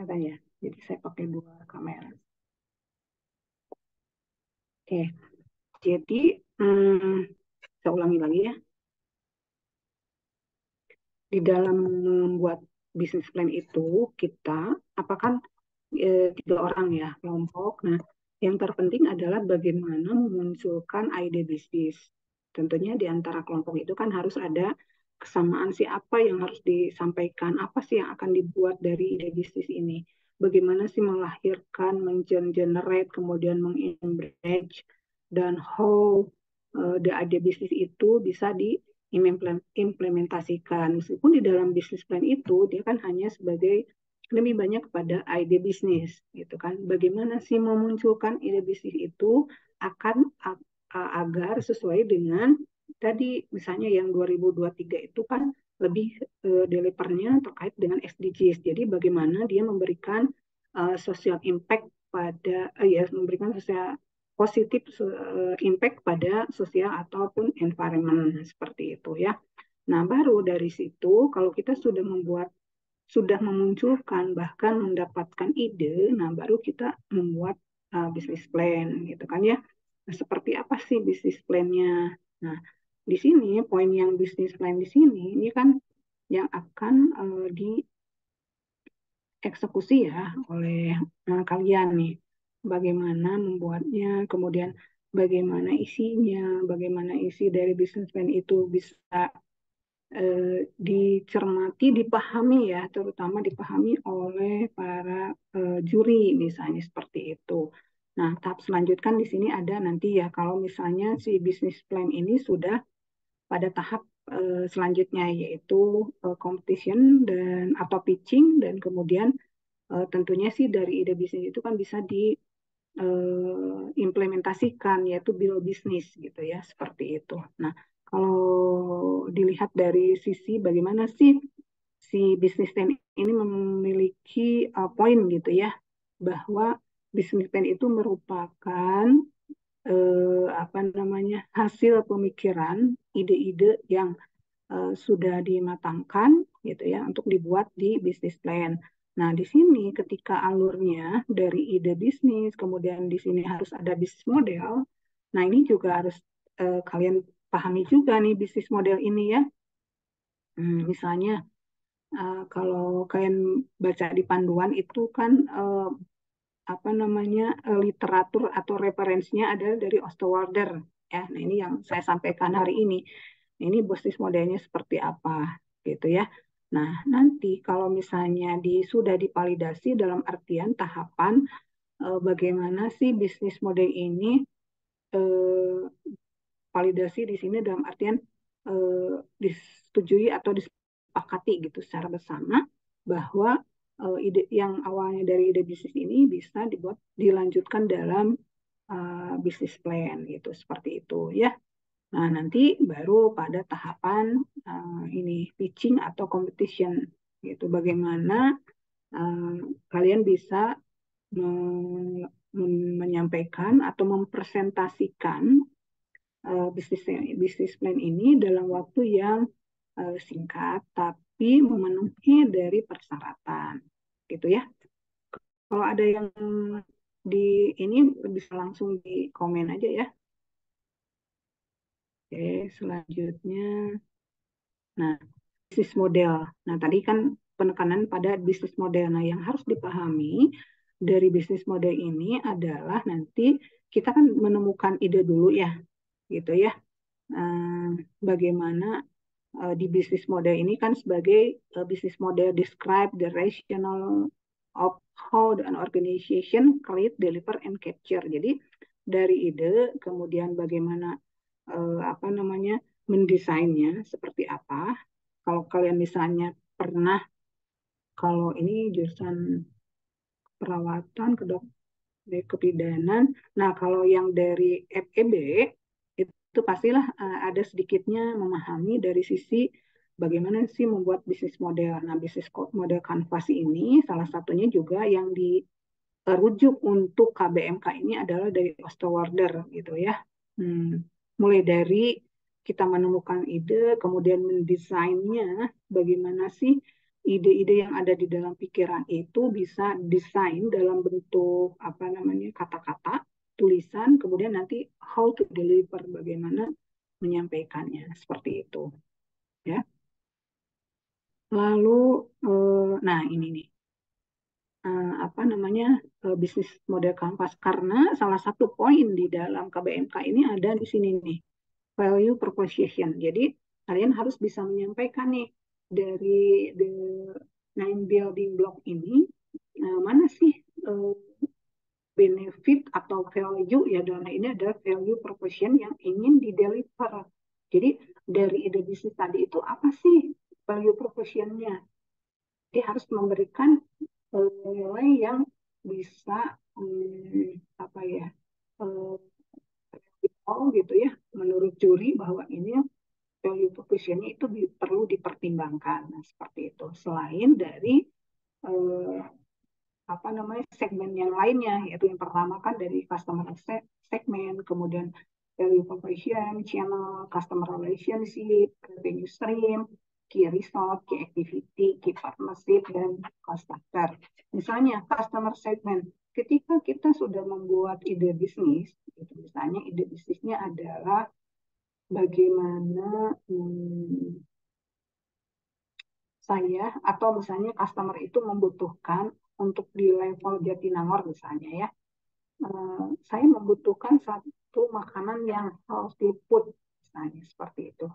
katanya. Jadi saya pakai dua kamera. Oke, jadi saya ulangi lagi ya. Di dalam membuat bisnis plan itu kita apakan tiga orang ya kelompok. Nah, yang terpenting adalah bagaimana memunculkan ide bisnis. Tentunya di antara kelompok itu kan harus ada kesamaan siapa yang harus disampaikan, apa sih yang akan dibuat dari ide bisnis ini. Bagaimana sih melahirkan, mengenerate, kemudian mengembrace, dan how the ide bisnis itu bisa diimplementasikan. Meskipun di dalam bisnis plan itu dia kan hanya sebagai lebih banyak kepada ide bisnis gitu kan. Bagaimana sih memunculkan ide bisnis itu akan agar sesuai dengan tadi misalnya yang 2023 itu kan lebih delivernya terkait dengan SDGs. Jadi bagaimana dia memberikan social impact pada ya memberikan sosial positif impact pada sosial ataupun environment seperti itu ya. Nah, baru dari situ kalau kita sudah memunculkan bahkan mendapatkan ide, nah baru kita membuat bisnis plan gitu kan ya. Nah, seperti apa sih bisnis plan-nya? Nah, di sini poin yang bisnis plan di sini ini kan yang akan dieksekusi ya oleh kalian nih. Bagaimana membuatnya, kemudian bagaimana isinya, bagaimana isi dari bisnis plan itu bisa dicermati, dipahami ya, terutama dipahami oleh para juri misalnya seperti itu. Nah, tahap selanjutnya di sini ada nanti ya kalau misalnya si bisnis plan ini sudah pada tahap selanjutnya yaitu competition dan atau pitching dan kemudian tentunya sih dari ide bisnis itu kan bisa diimplementasikan yaitu build bisnis gitu ya seperti itu. Nah, kalau dilihat dari sisi bagaimana sih si bisnis plan ini memiliki poin gitu ya bahwa bisnis plan itu merupakan apa namanya hasil pemikiran ide-ide yang sudah dimatangkan gitu ya untuk dibuat di bisnis plan. Nah, di sini ketika alurnya dari ide bisnis, kemudian di sini harus ada bisnis model. Nah, ini juga harus kalian pahami juga nih bisnis model ini ya. Misalnya kalau kalian baca di panduan itu kan apa namanya literatur atau referensinya adalah dari Osterwalder ya. Nah, ini yang saya sampaikan hari ini. Ini bisnis modelnya seperti apa gitu ya. Nah, nanti kalau misalnya sudah divalidasi dalam artian tahapan bagaimana sih bisnis model ini eh, validasi di sini dalam artian disetujui atau disepakati gitu secara bersama bahwa ide yang awalnya dari ide bisnis ini bisa dilanjutkan dalam bisnis plan gitu seperti itu ya. Nah, nanti baru pada tahapan ini pitching atau competition gitu. Bagaimana uh, kalian bisa menyampaikan atau mempresentasikan bisnis bisnis plan ini dalam waktu yang singkat tapi memenuhi dari persyaratan gitu ya. Kalau ada yang di ini bisa langsung di komen aja ya. Oke, selanjutnya. Nah, bisnis model. Nah, tadi kan penekanan pada bisnis model. Nah, yang harus dipahami dari bisnis model ini adalah nanti kita kan menemukan ide dulu ya, gitu ya. Bagaimana di bisnis model ini kan sebagai bisnis model describe the rationale of how an organization create, deliver, and capture. Jadi dari ide, kemudian bagaimana apa namanya mendesainnya seperti apa. Kalau kalian misalnya pernah, kalau ini jurusan perawatan, kebidanan. Nah, kalau yang dari FEB itu pastilah ada sedikitnya memahami dari sisi bagaimana sih membuat bisnis model. Nah, bisnis model kanvas ini salah satunya juga yang dirujuk untuk KBMK ini adalah dari Osterwalder gitu ya. Mulai dari kita menemukan ide, kemudian mendesainnya, bagaimana sih ide-ide yang ada di dalam pikiran itu bisa desain dalam bentuk apa namanya kata-kata, tulisan, kemudian nanti how to deliver, bagaimana menyampaikannya seperti itu, ya. Lalu, nah ini nih, apa namanya bisnis model kanvas, karena salah satu poin di dalam KBMK ini ada di sini nih, value proposition. Jadi kalian harus bisa menyampaikan nih dari the nine building block ini, mana sih uh, benefit atau value ya, dalam ini ada value proposition yang ingin di deliver. Jadi dari ide bisnis tadi itu apa sih value propositionnya? Dia harus memberikan nilai yang bisa apa ya, gitu ya, menurut juri bahwa ini value proposition itu perlu dipertimbangkan. Nah, seperti itu. Selain dari eh, apa namanya segmen yang lainnya, yaitu yang pertama kan dari customer segment, kemudian value proposition, channel, customer relationship, revenue stream, key result, key activity, key partnership, dan cost structure. Misalnya customer segment, ketika kita sudah membuat ide bisnis, itu misalnya ide bisnisnya adalah bagaimana saya atau misalnya customer itu membutuhkan untuk di level Jatinangor misalnya ya, saya membutuhkan satu makanan yang healthy food misalnya seperti itu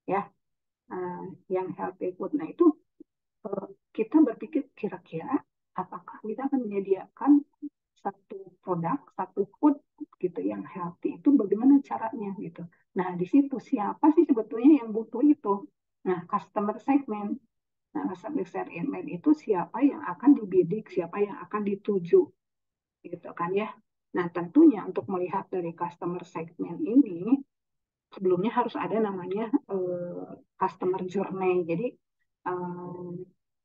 ya, yang healthy food. Nah itu kita berpikir kira-kira apakah kita akan menyediakan satu produk, satu food gitu yang healthy, itu bagaimana caranya gitu. Nah di situ siapa sih sebetulnya yang butuh itu? Nah customer segment. Nah, customer segment itu siapa yang akan dibidik, siapa yang akan dituju, gitu kan ya. Nah, tentunya untuk melihat dari customer segment ini, sebelumnya harus ada namanya customer journey. Jadi, eh,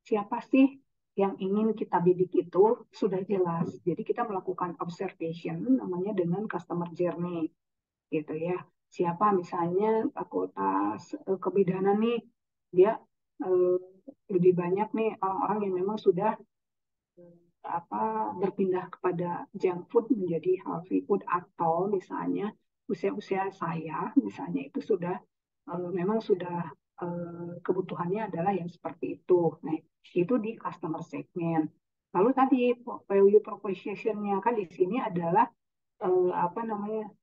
siapa sih yang ingin kita bidik itu sudah jelas. Jadi, kita melakukan observation namanya dengan customer journey, gitu ya. Siapa misalnya fakultas kebidanan nih, dia eh, lebih banyak nih orang-orang yang memang sudah apa berpindah kepada junk food menjadi healthy food, atau misalnya usia-usia saya misalnya itu sudah memang sudah kebutuhannya adalah yang seperti itu. Nah, itu di customer segment. Lalu tadi value proposition-nya kan di sini adalah apa namanya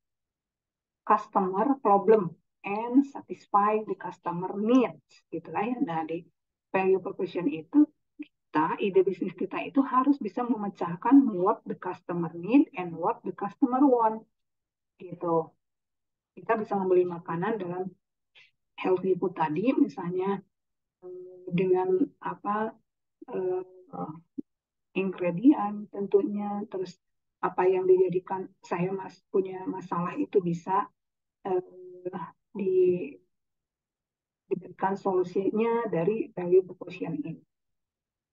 customer problem and satisfy the customer needs gitu lah ya. Nah, di value proposition itu kita, ide bisnis kita itu harus bisa memecahkan what the customer need and what the customer want gitu. Kita bisa membeli makanan dalam healthy food tadi misalnya dengan apa ingredient tentunya, terus apa yang dijadikan saya punya masalah itu bisa di diberikan solusinya dari value proposition ini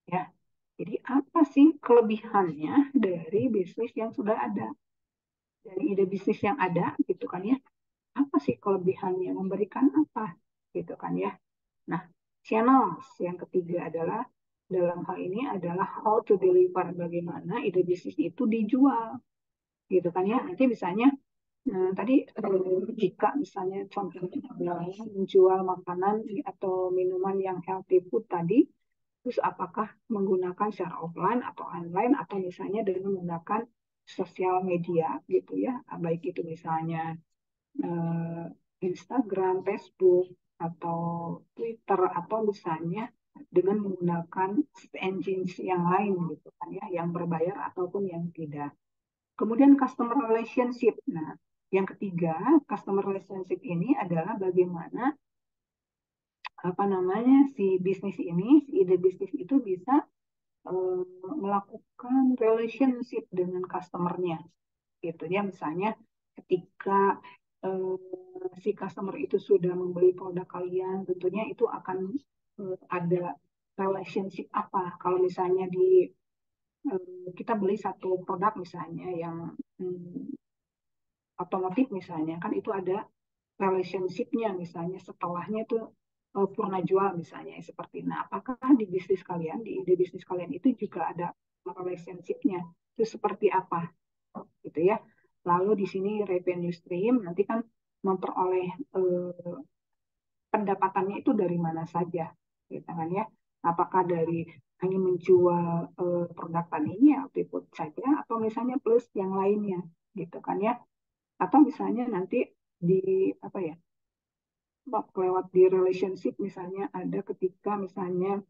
ya. Jadi apa sih kelebihannya dari bisnis yang sudah ada, dari ide bisnis yang ada gitu kan ya? Apa sih kelebihannya, memberikan apa gitu kan ya? Nah, channels yang ketiga adalah dalam hal ini adalah how to deliver, bagaimana ide bisnis itu dijual gitu kan ya. Nanti misalnya tadi jika misalnya contohnya adalah menjual makanan atau minuman yang healthy food tadi, terus apakah menggunakan secara offline atau online atau misalnya dengan menggunakan sosial media gitu ya, baik itu misalnya eh, Instagram, Facebook, atau Twitter, atau misalnya dengan menggunakan engine yang lain gitu kan ya, yang berbayar ataupun yang tidak. Kemudian customer relationship. Nah, yang ketiga, customer relationship ini adalah bagaimana apa namanya si bisnis ini, si ide bisnis itu bisa melakukan relationship dengan customernya gitu ya. Misalnya ketika si customer itu sudah membeli produk kalian, tentunya itu akan ada relationship apa. Kalau misalnya di kita beli satu produk misalnya yang otomotif misalnya, kan itu ada relationship-nya, misalnya setelahnya tuh purna jual misalnya seperti. Nah, apakah di bisnis kalian, di ide bisnis kalian itu juga ada relationship-nya? Itu seperti apa gitu ya. Lalu di sini revenue stream nanti kan memperoleh pendapatannya itu dari mana saja, gitu kan ya. Apakah dari hanya menjual produk taninya, output saja, atau misalnya plus yang lainnya, gitu kan ya. Atau misalnya nanti di apa ya, lewat di relationship misalnya ada ketika misalnya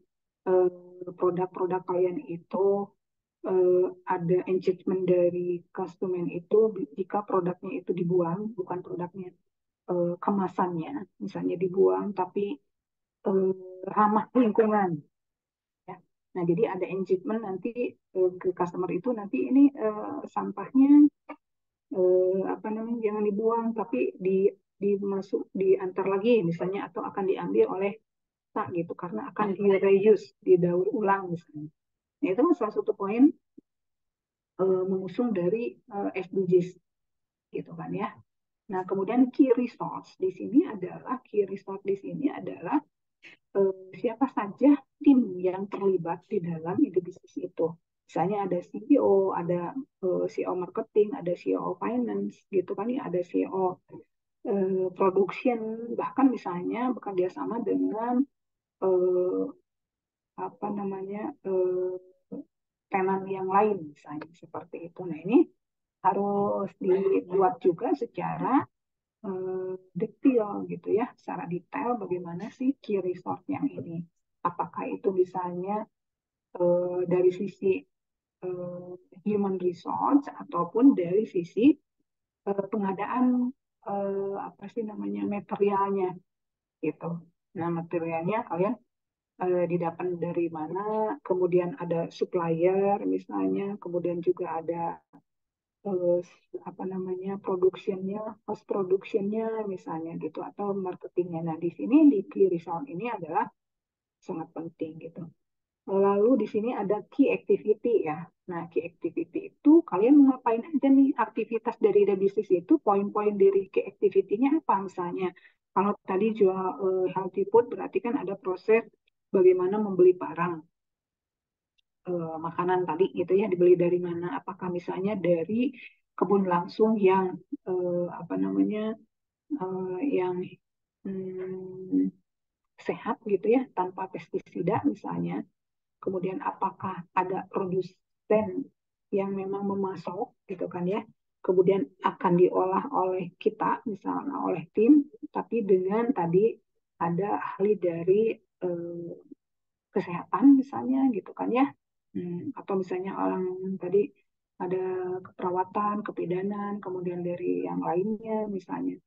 produk-produk kalian itu ada engagement dari konsumen itu jika produknya itu dibuang, bukan produknya, kemasannya misalnya dibuang tapi eh, ramah lingkungan ya. Nah, jadi ada engagement nanti ke customer itu nanti ini sampahnya apa namanya jangan dibuang tapi dimasuk diantar lagi misalnya atau akan diambil oleh tak gitu karena akan di reuse, didaur ulang misalnya. Nah, itu kan salah satu poin mengusung dari SDGs gitu kan ya. Nah, kemudian key resource di sini adalah siapa saja tim yang terlibat di dalam ide bisnis itu. Misalnya ada CEO, ada CEO marketing, ada CEO finance, gitu kan ya, ada CEO production, bahkan misalnya bekerja sama dengan eh, apa namanya tenan yang lain, misalnya seperti itu. Nah ini harus dibuat juga secara detail gitu ya, secara detail bagaimana sih key resource yang ini. Apakah itu misalnya dari sisi eh, human resource ataupun dari sisi pengadaan apa sih namanya materialnya gitu. Nah materialnya kalian didapat dari mana, kemudian ada supplier misalnya, kemudian juga ada eh, apa namanya productionnya, post productionnya misalnya gitu, atau marketingnya. Nah di sini di key result ini adalah sangat penting gitu. Lalu di sini ada key activity ya. Nah, key activity itu kalian mau ngapain aja nih aktivitas dari the business itu, poin-poin dari key activity-nya apa misalnya. Kalau tadi jual healthy food berarti kan ada proses bagaimana membeli barang makanan tadi gitu ya, dibeli dari mana? Apakah misalnya dari kebun langsung yang apa namanya yang hmm, sehat gitu ya, tanpa pestisida misalnya. Kemudian apakah ada produsen yang memang memasok gitu kan ya, kemudian akan diolah oleh kita misalnya oleh tim, tapi dengan tadi ada ahli dari eh, kesehatan misalnya gitu kan ya. Atau misalnya orang tadi ada keperawatan, kebidanan, kemudian dari yang lainnya misalnya.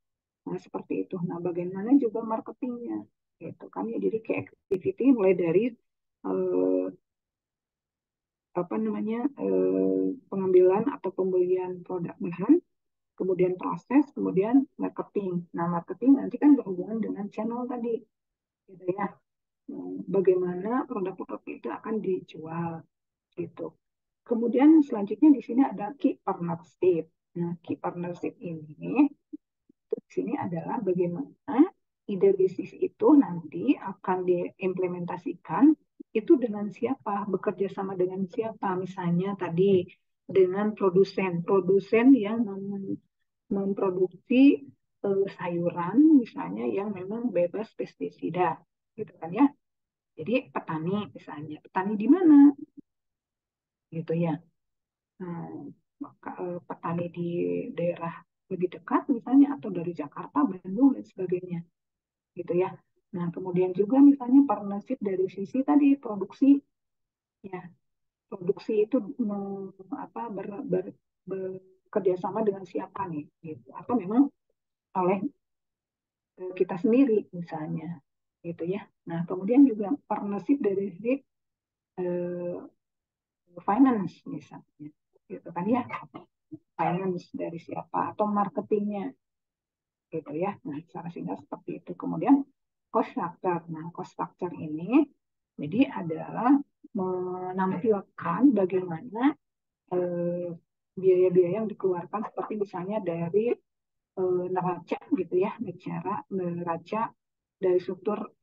Nah, seperti itu. Nah, bagaimana juga marketingnya gitu kan ya. Jadi kayak activity mulai dari eh, apa namanya pengambilan atau pembelian produk bahan, kemudian proses, kemudian marketing. Nah, marketing nanti kan berhubungan dengan channel tadi, gitu ya. Bagaimana produk-produk itu akan dijual, gitu. Kemudian selanjutnya di sini ada key partnership. Nah, key partnership ini di sini adalah bagaimana ide bisnis itu nanti akan diimplementasikan itu dengan siapa, bekerja sama dengan siapa, misalnya tadi dengan produsen yang memproduksi sayuran misalnya yang memang bebas pestisida, gitu kan ya. Jadi petani misalnya, petani di mana, gitu ya. Hmm, petani di daerah lebih dekat misalnya atau dari Jakarta, Bandung dan sebagainya gitu ya. Nah, kemudian juga misalnya partnership dari sisi tadi produksi ya. Produksi itu apa bekerja sama dengan siapa nih gitu. Atau memang oleh kita sendiri misalnya gitu ya. Nah, kemudian juga partnership dari sisi eh, finance misalnya gitu kan ya. Finance dari siapa atau marketingnya gitu ya. Nah, secara singkat seperti itu. Kemudian cost structure. Nah, cost structure ini jadi adalah menampilkan bagaimana eh, biaya-biaya yang dikeluarkan seperti misalnya dari neraca gitu ya, neraca dari struktur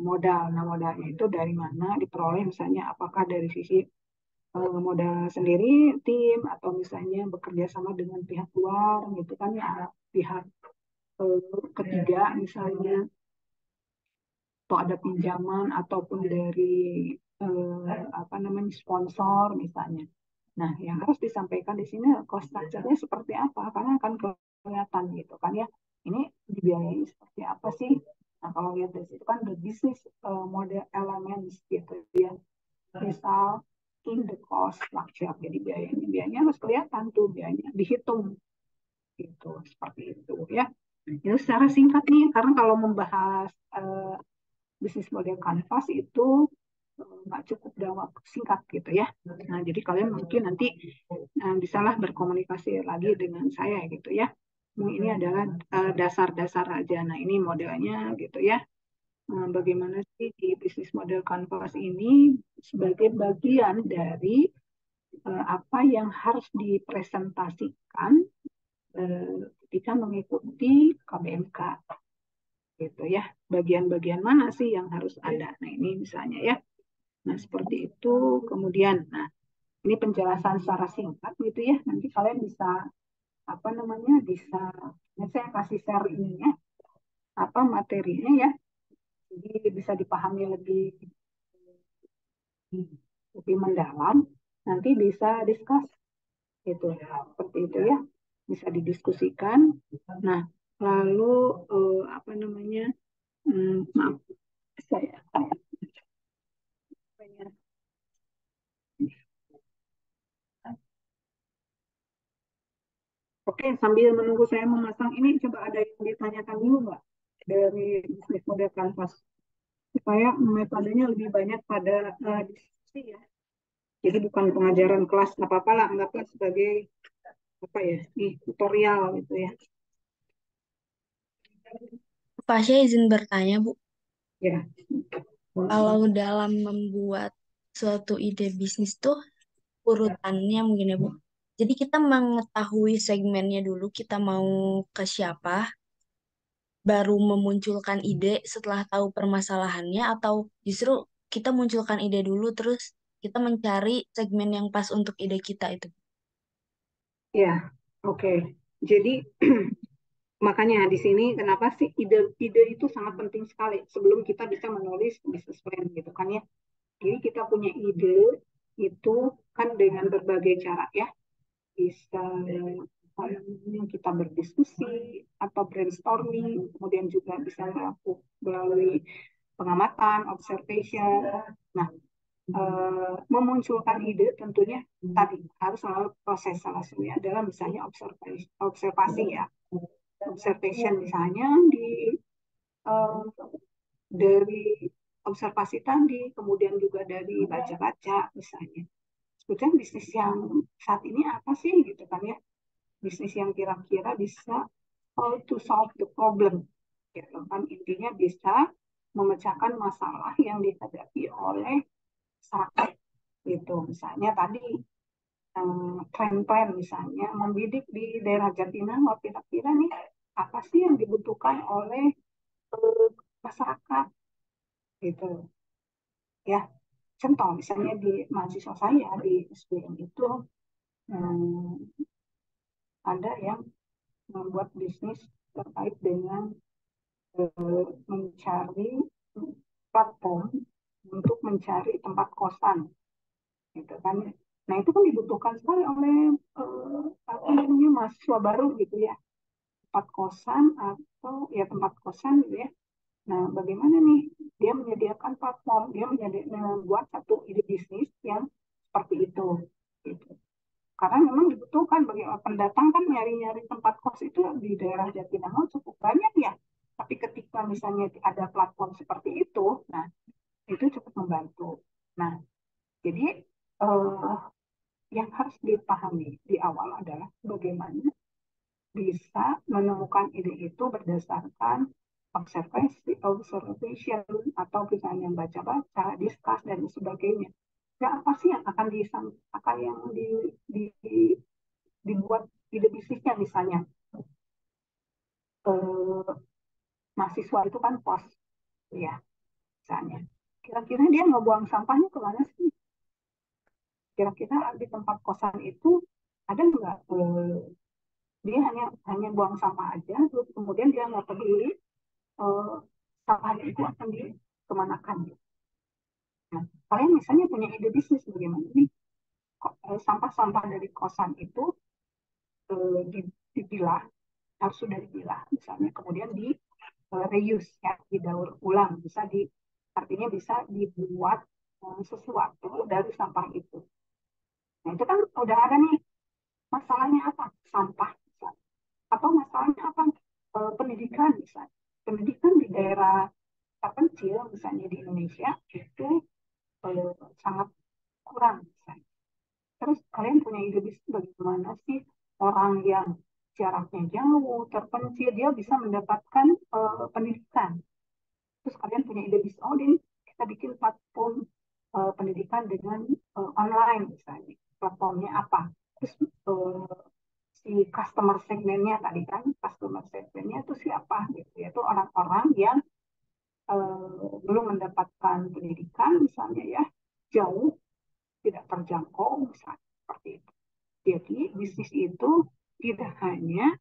modal. Nah, modalnya itu dari mana diperoleh, misalnya apakah dari sisi modal sendiri, tim, atau misalnya bekerja sama dengan pihak luar, gitu kan ya, pihak ketiga misalnya, atau ada pinjaman ataupun dari apa namanya sponsor misalnya. Nah, yang harus disampaikan di sini cost structure-nya seperti apa, karena akan kelihatan gitu kan ya. Ini dibiayai seperti apa sih? Nah, kalau lihat dari situ kan the business model elements gitu ya. Misal in the cost structure. Jadi biayanya harus kelihatan tuh, biayanya dihitung gitu, seperti itu ya. Itu secara singkat nih, karena kalau membahas bisnis model kanvas itu nggak cukup dalam waktu singkat gitu ya. Nah, jadi kalian mungkin nanti bisalah berkomunikasi lagi dengan saya gitu ya. Ini adalah dasar-dasar aja. Nah, ini modelnya gitu ya. Bagaimana sih di bisnis model kanvas ini sebagai bagian dari apa yang harus dipresentasikan ketika mengikuti KBMK gitu ya. Bagian-bagian mana sih yang harus ada? Nah, ini misalnya ya. Nah, seperti itu. Kemudian, nah, ini penjelasan secara singkat gitu ya. Nanti kalian bisa apa namanya? Bisa saya kasih share ininya apa materinya ya. Jadi bisa dipahami lebih mendalam. Nanti bisa diskus gitu. Seperti itu ya. Bisa didiskusikan. Nah, lalu apa namanya? Maaf, saya Oke, sambil menunggu saya memasang ini, coba ada yang ditanyakan dulu nggak dari bisnis model Canvas supaya metodenya lebih banyak pada diskusi ya. Jadi bukan pengajaran kelas, nggak apa-apa lah, anggaplah sebagai apa ya, tutorial gitu ya. Pasnya izin bertanya, Bu. Ya, Kalau dalam membuat suatu ide bisnis tuh urutannya mungkin ya, Bu. Jadi kita mengetahui segmennya dulu, kita mau ke siapa, baru memunculkan ide setelah tahu permasalahannya, atau justru kita munculkan ide dulu, terus kita mencari segmen yang pas untuk ide kita itu. ya, oke. Jadi makanya di sini kenapa sih ide-ide itu sangat penting sekali sebelum kita bisa menulis business plan gitu kan ya. Jadi kita punya ide itu kan dengan berbagai cara ya, bisa kita berdiskusi atau brainstorming, kemudian juga bisa melakukan melalui pengamatan, observation. Nah, memunculkan ide tentunya tadi harus melalui proses, salah satunya adalah misalnya observasi, observasi ya, observation misalnya eh, dari observasi tadi, kemudian juga dari baca-baca misalnya. Sebetulnya bisnis yang saat ini apa sih gitu kan ya? Bisnis yang kira-kira bisa how to solve the problem. Gitu kan intinya bisa memecahkan masalah yang dihadapi oleh masyarakat. Gitu. Misalnya tadi tren-tren misalnya membidik di daerah Jatinangor kira-kira nih apa sih yang dibutuhkan oleh masyarakat gitu ya. Contoh misalnya di mahasiswa saya di SBM itu hmm, ada yang membuat bisnis terkait dengan mencari platform untuk mencari tempat kosan gitu kan. Nah, itu kan dibutuhkan sekali oleh apa namanya mahasiswa baru gitu ya, tempat kosan atau ya tempat kosan gitu ya. Nah, bagaimana nih dia menyediakan platform, dia membuat satu ide bisnis yang seperti itu gitu. Karena memang dibutuhkan bagi pendatang kan nyari-nyari tempat kos itu di daerah Jatinangor cukup banyak ya. Tapi ketika misalnya ada platform seperti itu, nah itu cukup membantu. Nah, jadi eh, yang harus dipahami di awal adalah bagaimana bisa menemukan ide itu berdasarkan observation atau misalnya baca-baca, discuss dan sebagainya. Ya apa sih yang akan akan yang di, dibuat ide bisnisnya misalnya mahasiswa itu kan pos. ya misalnya. Kira-kira dia ngebuang sampahnya kemana sih? Kira-kira di tempat kosan itu ada nggak dia hanya hanya buang sampah aja, terus kemudian dia nggak peduli eh, sampahnya itu akan dikemanakan. Nah, kalian misalnya punya ide bisnis bagaimana nih? Sampah-sampah dari kosan itu dipilah, harus sudah dipilah, misalnya kemudian di reuse ya, didaur ulang, bisa di artinya bisa dibuat sesuatu dari sampah itu. Nah, itu kan udah ada nih masalahnya apa? Sampah misalnya. Atau masalahnya apa? Pendidikan misalnya. Pendidikan di daerah terpencil misalnya di Indonesia itu sangat kurang misalnya. Terus kalian punya ide bisnis bagaimana sih orang yang jaraknya jauh, terpencil, dia bisa mendapatkan pendidikan. Terus kalian punya ide bisnis, oh ini kita bikin platform pendidikan dengan online misalnya. Platformnya apa? Terus si customer segmennya tadi kan, customer segmennya itu siapa gitu, yaitu orang-orang yang belum mendapatkan pendidikan misalnya ya, jauh, tidak terjangkau misalnya seperti itu. Jadi bisnis itu tidak hanya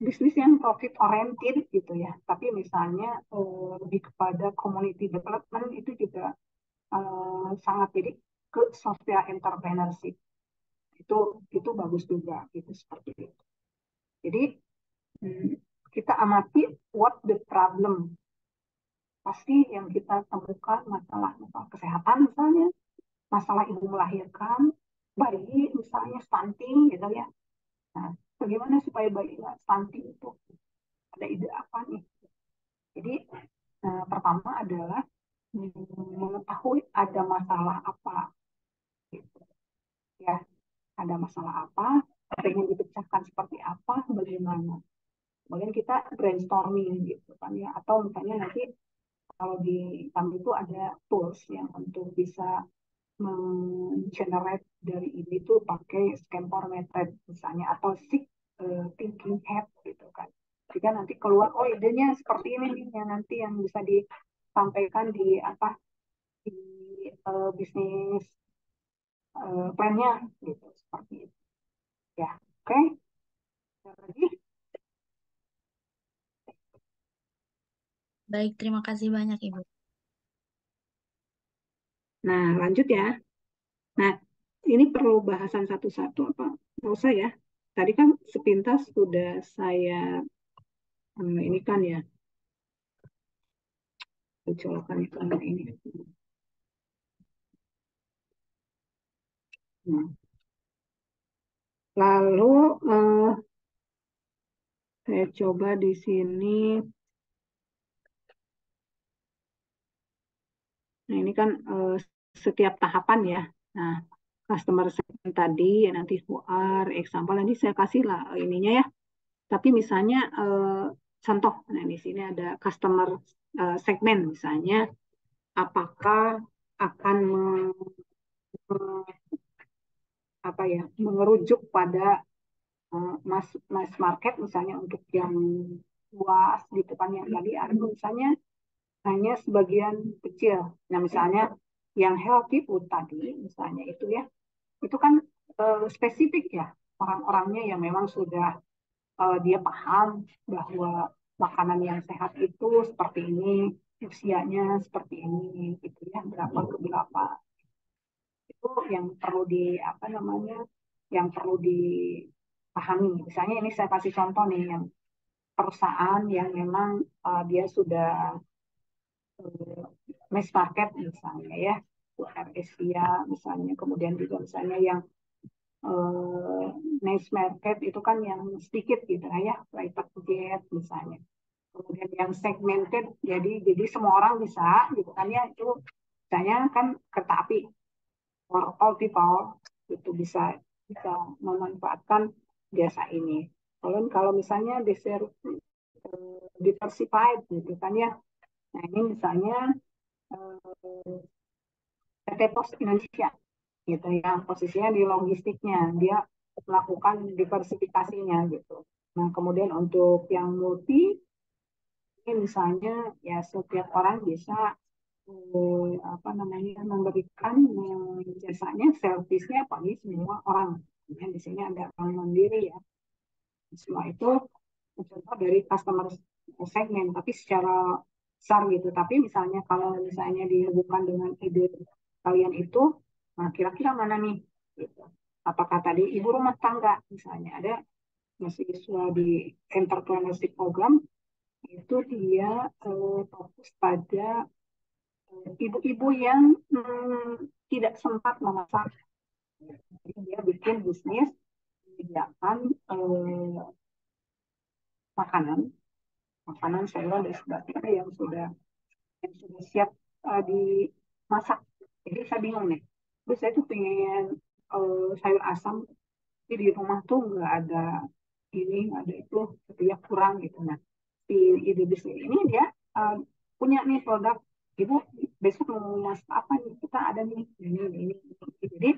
bisnis yang profit oriented gitu ya, tapi misalnya lebih kepada community development itu juga sangat, jadi ke social entrepreneurship itu bagus juga gitu seperti itu. Jadi hmm, kita amati what the problem, pasti yang kita temukan masalah masalah kesehatan misalnya, masalah ibu melahirkan bayi misalnya, stunting gitu ya. Nah, bagaimana supaya bayi nggak stunting itu, ada ide apa nih? Jadi pertama adalah mengetahui ada masalah apa gitu ya, ada masalah apa, pengen dipecahkan seperti apa, bagaimana. Kemudian kita brainstorming gitu kan ya, atau misalnya nanti kalau di kami itu ada tools yang untuk bisa generate dari ini tuh pakai Scamper method misalnya, atau six thinking head gitu kan. Jika nanti keluar, oh idenya seperti ini nih yang nanti yang bisa disampaikan di apa, di bisnis plannya gitu seperti itu ya. Oke, lagi. Baik, terima kasih banyak Ibu. Nah lanjut ya. Nah ini perlu bahasan satu-satu apa nggak usah ya, tadi kan sepintas sudah saya ini kan ya, colokkan itu ini. Nah, lalu saya coba di sini. Nah, ini kan setiap tahapan ya. Nah, customer segment tadi ya, nanti who are, example nanti saya kasih lah ininya ya. Tapi misalnya contoh, nah di sini ada customer segment misalnya, apakah akan apa ya, mengerujuk pada mass market misalnya untuk yang luas gitu kan, yang tadi ada misalnya hanya sebagian kecil. Nah, misalnya yang healthy food tadi misalnya itu kan spesifik ya, orang-orangnya yang memang sudah dia paham bahwa makanan yang sehat itu seperti ini, usianya seperti ini gitu ya, berapa ke berapa. Itu yang perlu di apa namanya, yang perlu dipahami. Misalnya ini saya kasih contoh nih, yang perusahaan yang memang dia sudah mass market misalnya ya, Air Asia misalnya, kemudian juga misalnya yang eh, mass market itu kan yang sedikit gitu ya, private jet misalnya. Kemudian yang segmented, jadi semua orang bisa gitu kan ya, itu misalnya kan kereta api, for all people itu bisa bisa memanfaatkan jasa ini. Kalau misalnya diversified gitu kan ya. Nah ini misalnya PT Pos Indonesia gitu ya, posisinya di logistiknya dia melakukan diversifikasinya gitu. Nah kemudian untuk yang multi Ini misalnya ya setiap orang bisa apa namanya memberikan jasanya, servisnya bagi semua orang. Ya, di sini ada bank mandiri ya. Semua itu contoh dari customer segment, tapi secara besar gitu. Tapi misalnya kalau misalnya dihubungkan dengan ide kalian itu, nah kira-kira mana nih? Gitu. Apakah tadi ibu rumah tangga misalnya ada mahasiswa di entrepreneurship program itu dia fokus pada ibu-ibu yang tidak sempat memasak. Jadi dia bikin bisnis menyediakan makanan, makanan sayuran dan sebagainya yang sudah siap dimasak. Jadi saya bingung nih. Terus saya tuh pengen sayur asam, tapi di rumah tuh nggak ada ini, nggak ada itu, tapi ya kurang gitu. Nah, di ide bisnis ini dia uh, punya nih produk. Ibu besok mau masak apa nih? Kita ada nih ini. Jadi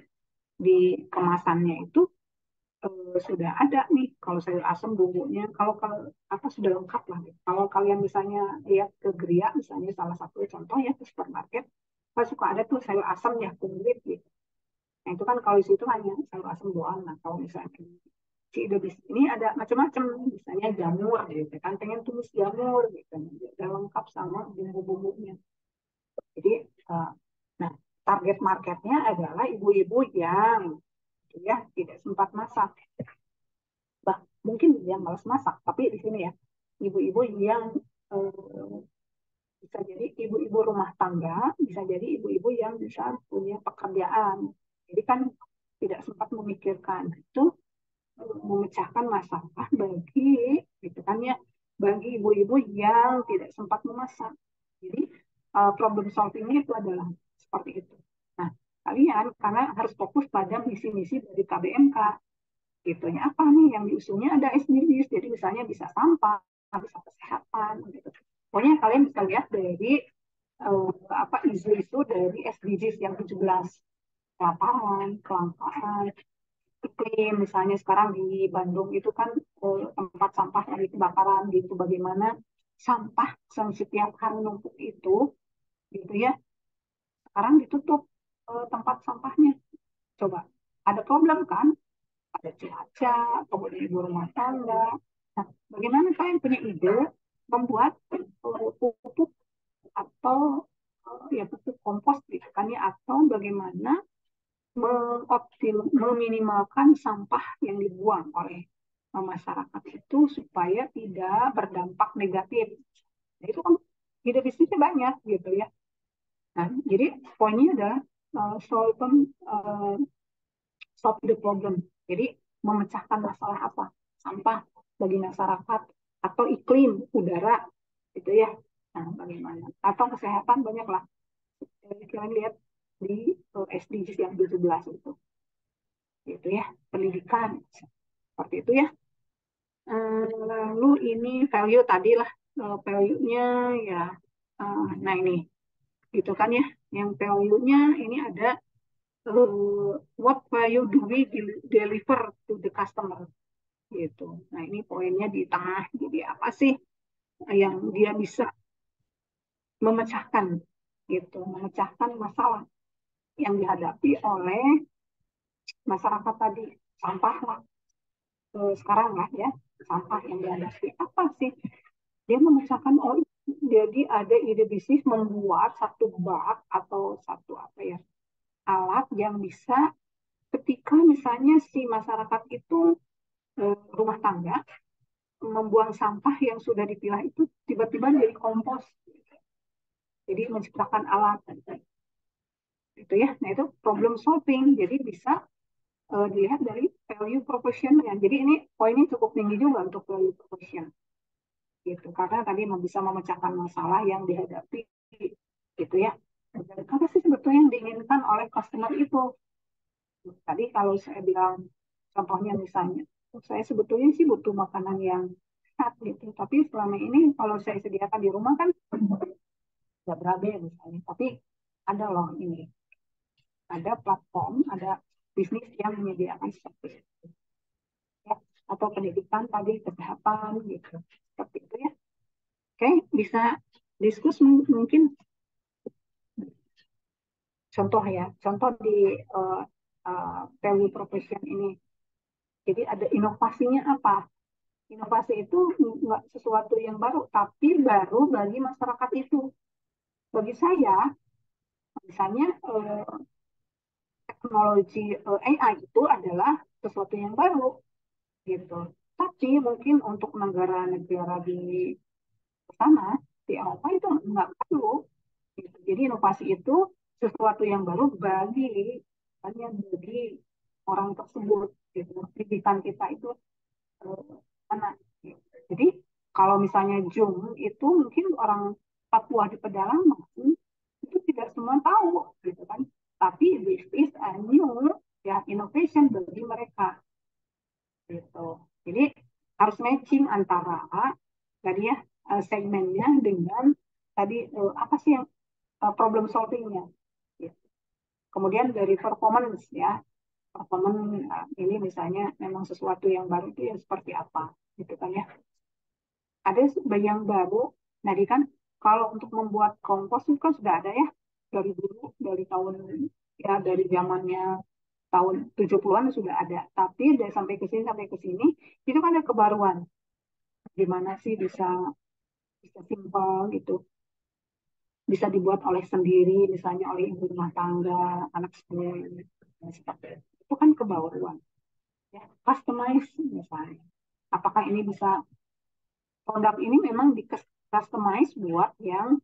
di kemasannya itu sudah ada nih kalau sayur asam bumbunya kalau apa sudah lengkap lah. Kalau kalian misalnya lihat ke Gria misalnya salah satu contoh ya ke supermarket kan suka ada tuh sayur asam ya kulit gitu. Nah itu kan kalau di situ hanya sayur asam doang. Nah kalau misalnya si Idobis ini ada macam-macam misalnya jamur gitu kan pengen tumis jamur gitu udah lengkap sama bumbu-bumbunya. Jadi uh, nah target marketnya adalah ibu-ibu yang ya tidak sempat masak, bah mungkin yang malas masak tapi di sini ya ibu-ibu yang eh, bisa jadi ibu-ibu rumah tangga, bisa jadi ibu-ibu yang bisa punya pekerjaan, jadi kan tidak sempat memikirkan itu memecahkan masalah bagi gitu kan ya bagi ibu-ibu yang tidak sempat memasak. Jadi problem solvingnya itu adalah seperti itu. Nah kalian karena harus fokus pada misi-misi dari KBMK gitu ya apa nih yang diusungnya ada SDGs jadi misalnya bisa sampah bisa kesehatan gitu pokoknya kalian bisa lihat dari apa isu-isu dari SDGs yang 17 kelaparan kelangkaan iklim misalnya sekarang di Bandung itu kan tempat sampah yang kebakaran gitu bagaimana sampah yang setiap hari numpuk itu gitu ya sekarang ditutup tempat sampahnya coba ada problem kan ada cuaca, kemudian ibu rumah tangga. Nah, bagaimana kalian punya ide membuat pupuk atau ya pupuk kompos gitu kan ya atau bagaimana meminimalkan sampah yang dibuang oleh masyarakat itu supaya tidak berdampak negatif. Nah, itu kan ide bisnisnya banyak gitu ya. Nah, jadi poinnya adalah solve solve the problem. Jadi memecahkan masalah apa? Sampah bagi masyarakat atau iklim, udara, gitu ya. Nah, bagaimana? Atau kesehatan banyaklah. Kalian lihat di SDGs yang 17 itu. Gitu ya. Pendidikan. Seperti itu ya. Lalu ini value tadi lah. Value-nya ya. Nah ini. Gitu kan ya. Yang value-nya ini ada what value do we deliver to the customer gitu. Nah ini poinnya di tengah. Jadi apa sih yang dia bisa memecahkan gitu, memecahkan masalah yang dihadapi oleh masyarakat tadi sampah lah sekarang lah ya sampah yang dihadapi apa sih dia memecahkan oh jadi ada ide bisnis membuat satu bak atau satu apa ya alat yang bisa ketika misalnya si masyarakat itu rumah tangga membuang sampah yang sudah dipilah itu tiba-tiba jadi kompos. Jadi menciptakan alat itu ya. Nah, itu problem solving. Jadi bisa dilihat dari value proposition ya. Jadi ini poinnya cukup tinggi juga untuk value proposition. Gitu. Karena tadi bisa memecahkan masalah yang dihadapi gitu ya. Dan apa sih sebetulnya yang diinginkan oleh customer itu? Tadi kalau saya bilang contohnya misalnya, saya sebetulnya sih butuh makanan yang sehat gitu. Tapi selama ini kalau saya sediakan di rumah kan nggak berabe misalnya. Tapi ada loh ini, ada platform, ada bisnis yang menyediakan seperti itu. Ya. Atau pendidikan tadi, kesehatan gitu. Seperti itu ya. Oke, bisa diskus mungkin contoh ya, contoh di uh, value profession ini. Jadi ada inovasinya apa? Inovasi itu nggak sesuatu yang baru, tapi baru bagi masyarakat itu. Bagi saya, misalnya teknologi AI itu adalah sesuatu yang baru, gitu. Tapi mungkin untuk negara-negara di sana, di Eropa itu nggak perlu. Gitu. Jadi inovasi itu sesuatu yang baru bagi orang tersebut. Gitu. Pendidikan kita itu mana? Gitu. Jadi kalau misalnya Zoom itu mungkin orang Papua di pedalaman itu tidak semua tahu, gitu kan? Tapi this is a new ya innovation bagi mereka, gitu. Jadi harus matching antara tadi ya segmennya dengan tadi apa sih yang problem solvingnya. Gitu. Kemudian dari performance ya, performance ini misalnya memang sesuatu yang baru itu yang seperti apa, gitu kan ya. Ada yang baru, jadi kan kalau untuk membuat kompos itu kan sudah ada ya dari dulu, dari tahun ya dari zamannya tahun 70-an sudah ada. Tapi dari sampai ke sini itu kan ada kebaruan. Gimana sih bisa bisa simpel gitu, bisa dibuat oleh sendiri, misalnya oleh ibu rumah tangga, anak sekolah, seperti itu. Itu kan kebaruan. Ya, customize misalnya. Apakah ini bisa produk ini memang di customize buat yang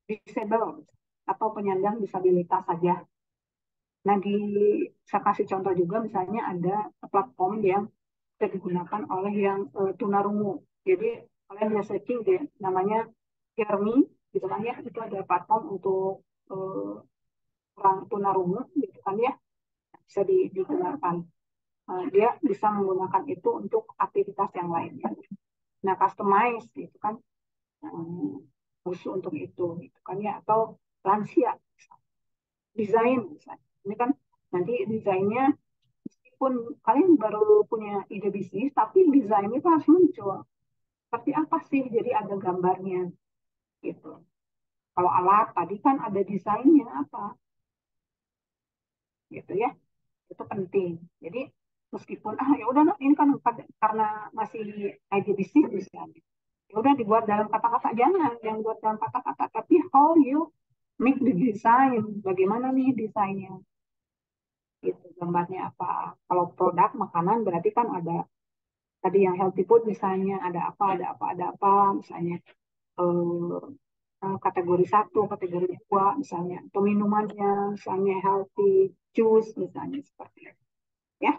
disable atau penyandang disabilitas saja. Nah, saya kasih contoh juga misalnya ada platform yang bisa digunakan oleh yang tunarungu. Jadi kalian bisa searching deh, namanya Jeremy, gitu kan ya. Itu ada platform untuk orang tunarungu, gitu kan ya. Bisa digunakan. Dia bisa menggunakan itu untuk aktivitas yang lainnya. Nah, customize gitu kan, khusus untuk itu, gitu kan ya. Atau lansia, desain misalnya. Ini kan nanti desainnya meskipun kalian baru punya ide bisnis, tapi desain itu harus muncul. Seperti apa sih? Jadi ada gambarnya gitu. Kalau alat tadi kan ada desainnya apa, gitu ya. Itu penting. Jadi meskipun ya udah ini kan karena masih ide bisnis misalnya. Ya udah dibuat dalam kata-kata, jangan yang buat dalam kata-kata, tapi how you make the design. Bagaimana nih desainnya? Gitu, gambarnya apa? Kalau produk makanan berarti kan ada tadi yang healthy food misalnya ada apa misalnya eh, kategori satu, kategori dua misalnya, atau minumannya misalnya healthy juice misalnya seperti itu. Ya,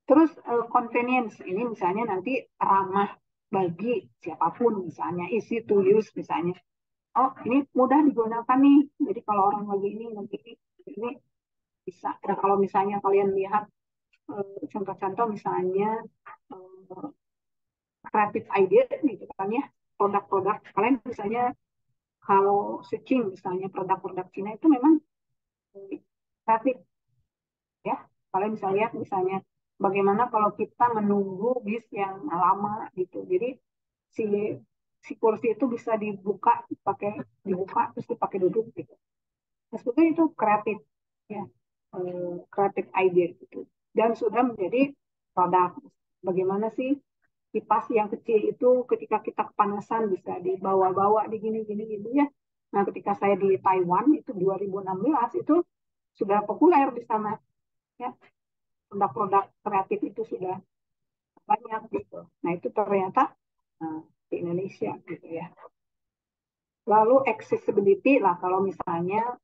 terus convenience ini misalnya nanti ramah bagi siapapun misalnya easy to use misalnya. Oh ini mudah digunakan nih. Jadi kalau orang lagi ini bisa. Nah, kalau misalnya kalian lihat contoh-contoh misalnya eh, creative idea gitu kan ya produk-produk kalian misalnya kalau searching misalnya produk-produk Cina itu memang kreatif ya kalian bisa lihat misalnya bagaimana kalau kita menunggu bis yang lama gitu jadi si si kursi itu bisa dibuka terus dipakai duduk gitu nah, sebetulnya itu kreatif ya kreatif idea gitu dan sudah menjadi produk bagaimana sih kipas yang kecil itu ketika kita kepanasan bisa dibawa-bawa di gini-gini gitu ya. Nah, ketika saya di Taiwan itu 2016 itu sudah populer di sana ya. Produk-produk kreatif itu sudah banyak gitu. Nah, itu ternyata di Indonesia gitu ya. Lalu accessibility lah kalau misalnya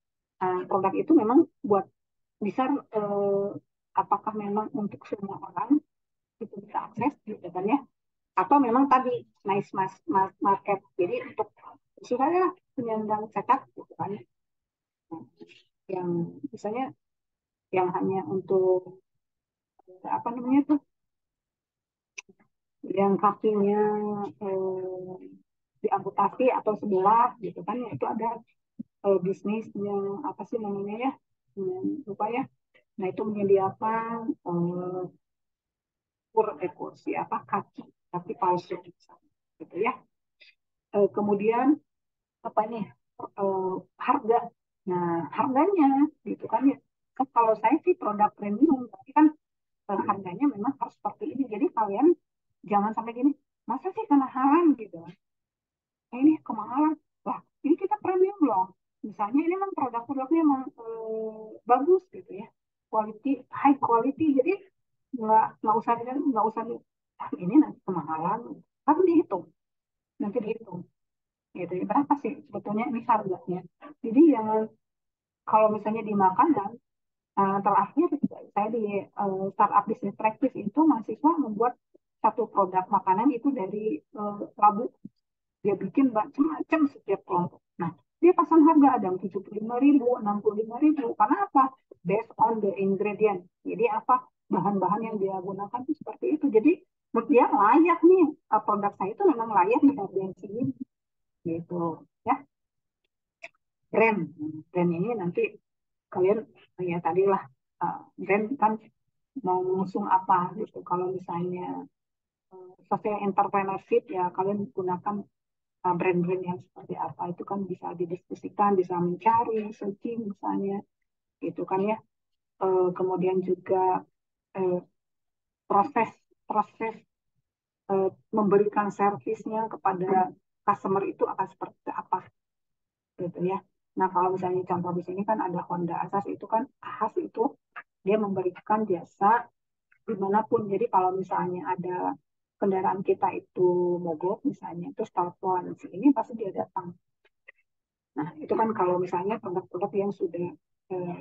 produk itu memang buat bisa apakah memang untuk semua orang itu bisa akses gitu kan ya atau memang tadi nice market jadi untuk supaya penyandang cacat gitu kan yang misalnya yang hanya untuk apa namanya tuh yang kakinya eh, diamputasi atau sebelah gitu kan ya itu ada bisnis yang apa sih namanya ya lupa ya nah itu menyediakan kursi apa kaki palsu misalnya, gitu ya kemudian apa nih, harga. Nah, harganya gitu kan ya. Kalau saya sih produk premium, tapi kan harganya memang harus seperti ini. Jadi kalian jangan sampai gini, masa sih kemahalan gitu. Ini kemahalan. Wah, ini kita premium loh. Misalnya ini memang produk-produknya memang bagus gitu ya. Quality, high quality. Jadi nggak usah "Ah, ini nanti kemahalan." Kan dihitung, nanti dihitung. Gitu ya. Berapa sih sebetulnya ini harganya? Jadi yang kalau misalnya di makanan, terakhir saya di startup business practice itu mahasiswa membuat satu produk makanan itu dari labu. Dia bikin macam-macam setiap kelompok. Nah, dia pasang harga ada 75.000, 65.000. Karena apa? Based on the ingredient. Jadi apa? Bahan-bahan yang dia gunakan itu seperti itu. Jadi menurut dia layak nih, produk saya itu memang layak di harga yang segini gitu ya. Brand, brand ini nanti kalian ya tadilah, brand kan mau mengusung apa gitu. Kalau misalnya social entrepreneurship ya kalian gunakan brand-brand yang seperti apa itu kan bisa didiskusikan, bisa mencari, searching misalnya, gitu kan ya. Kemudian juga eh, proses proses memberikan servisnya kepada customer itu akan seperti apa, gitu ya. Nah kalau misalnya contoh di sini kan ada Honda Asas itu kan khas itu dia memberikan jasa dimanapun. Jadi kalau misalnya ada kendaraan kita itu mogok misalnya, terus telepon si ini pasti dia datang. Nah, itu kan kalau misalnya produk-produk yang sudah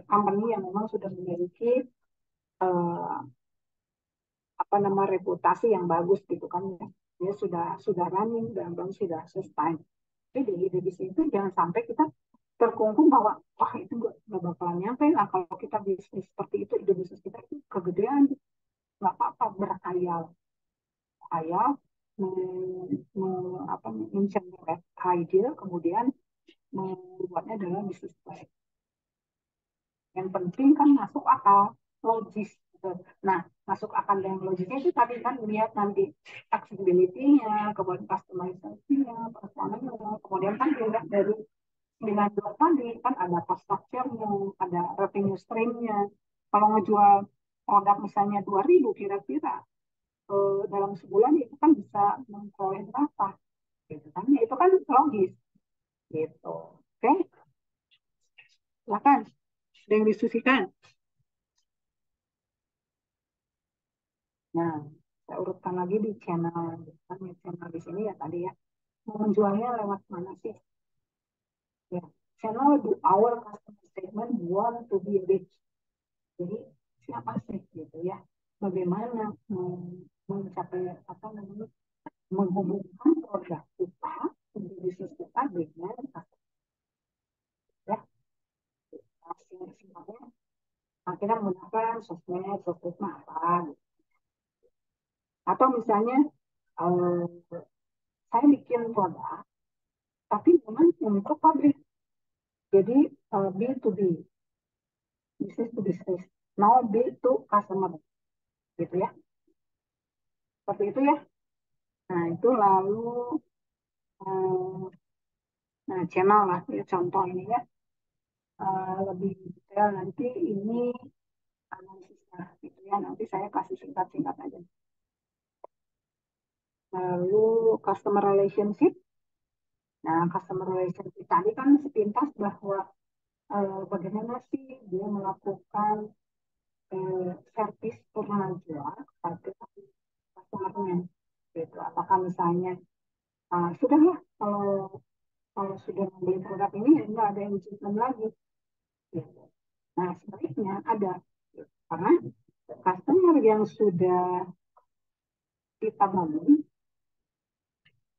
company yang memang sudah memiliki eh, apa nama reputasi yang bagus gitu kan ya. Dia sudah running dan sudah sustain. Jadi di bisnis itu jangan sampai kita terkungkung bahwa wah itu nggak bakalan nyampe lah kalau kita bisnis seperti itu, ide bisnis kita itu kegedean, nggak apa-apa berkhayal, khayal apa mengenerate ide kemudian membuatnya dalam bisnis. Yang penting kan masuk akal, logis. Gitu. Nah, masuk akal dan logisnya itu tadi kan lihat nanti accessibility-nya, kemudian customization-nya, personalnya, kemudian kan dilihat dari 9 tadi kan ada cost structure-nya, ada revenue stream-nya. Kalau ngejual produk misalnya 2.000 kira-kira dalam sebulan itu kan bisa memperoleh berapa gitu kan. Ya, itu kan logis gitu. Oke, silakan. Ada yang diskusikan. Nah, saya urutkan lagi di channel, kan channel di sini ya tadi ya. Mau menjualnya lewat mana sih? Ya, channel do our customer segment want to be rich. Jadi siapa sih gitu ya? Bagaimana mencapai apa namanya? Menghubungkan produk kita, untuk bisnis kita dengan customer ya. Singkatnya, akhirnya menggunakan sosmed, sosmed apa gitu. Atau misalnya eh, saya bikin produk, tapi memang untuk pabrik. Jadi B2B, business to business, now B to customer, gitu ya. Seperti itu ya. Nah itu lalu, eh, nah channel lah, ya, contoh ini ya. Lebih detail nanti ini analisisnya, gitu ya. Nanti saya kasih singkat-singkat aja. Lalu customer relationship. Nah customer relationship tadi kan sepintas bahwa bagaimana sih dia melakukan servis pengajuan kepada customer-nya gitu. Apakah misalnya sudahlah kalau kalau sudah membeli produk ini ya nggak ada engagement lagi gitu. Nah sebaliknya ada gitu. Karena customer yang sudah kita bangun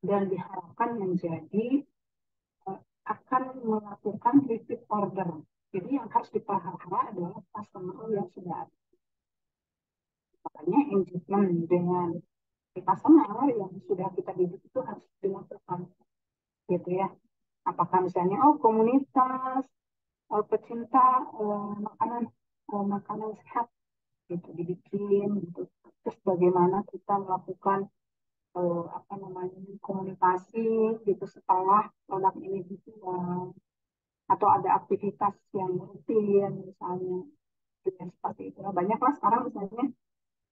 dan diharapkan menjadi akan melakukan repeat order. Jadi yang harus dipelihara adalah customer yang sudah ada. Makanya engagement dengan customer yang sudah kita didik itu harus dilakukan gitu ya. Apakah misalnya oh komunitas pecinta makanan makanan sehat gitu dibikin gitu. Terus bagaimana kita melakukan apa namanya komunikasi gitu setelah produk ini dijual atau ada aktivitas yang rutin misalnya gitu ya, seperti itu. Nah, banyak lah sekarang misalnya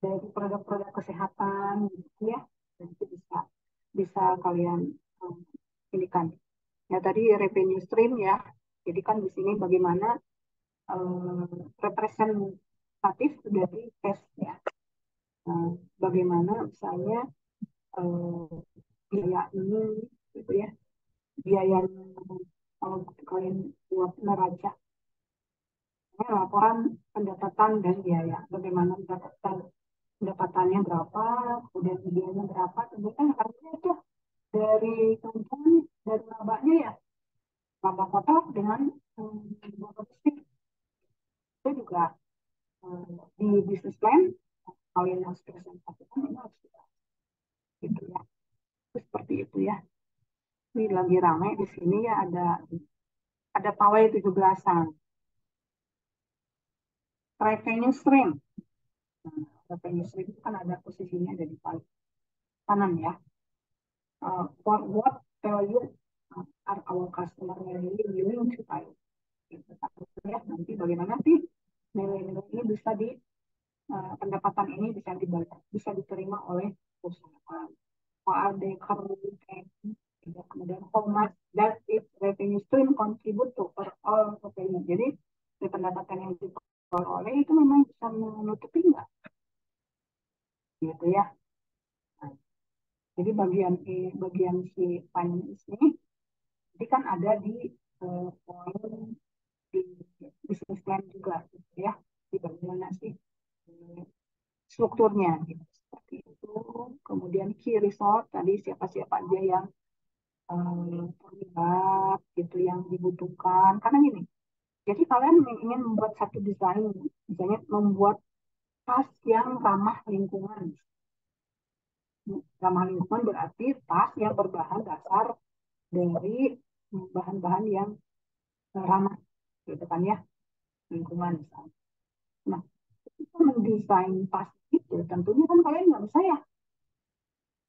dari produk-produk kesehatan gitu ya, dan itu bisa bisa kalian ini kan ya tadi revenue stream ya. Jadi kan di sini bagaimana representatif dari cash ya. Nah, bagaimana misalnya eh, biaya ini gitu ya, biaya kalau kalian buat neraca laporan pendapatan dan biaya bagaimana pendapatannya berapa kemudian biayanya berapa tentu kan harusnya itu dari keuntungan dari labanya ya laba kotor dengan laba bersih itu juga di bisnis plan kalian harus presentasikan ini harus dibahas gitu ya. Itu seperti itu ya. Ini lagi ramai di sini ya ada pawai 17-an. Revenue stream. Nah, revenue stream itu kan ada posisinya ada di paling kanan ya. What value are our customer really willing to buy? Gitu. Ya, nanti bagaimana sih nilai-nilai ini bisa pendapatan ini bisa dibayar, bisa diterima oleh perusahaan. How are they currently paying? Kemudian how much that is revenue stream contribute to overall revenue. Jadi pendapatan yang diperoleh itu memang bisa menutupi enggak gitu ya. Nah, jadi bagian si finance ini jadi kan ada di poin di business plan juga gitu ya. Di bagaimana sih strukturnya gitu. Seperti itu. Kemudian key result tadi siapa-siapa aja yang terlibat gitu yang dibutuhkan. Karena gini, jadi kalian ingin membuat satu desain, misalnya membuat tas yang ramah lingkungan. Ramah lingkungan berarti tas yang berbahan dasar dari bahan-bahan yang ramah, gitu kan ya, lingkungan misalnya. Nah, itu mendesain tas itu tentunya kan kalian nggak bisa ya,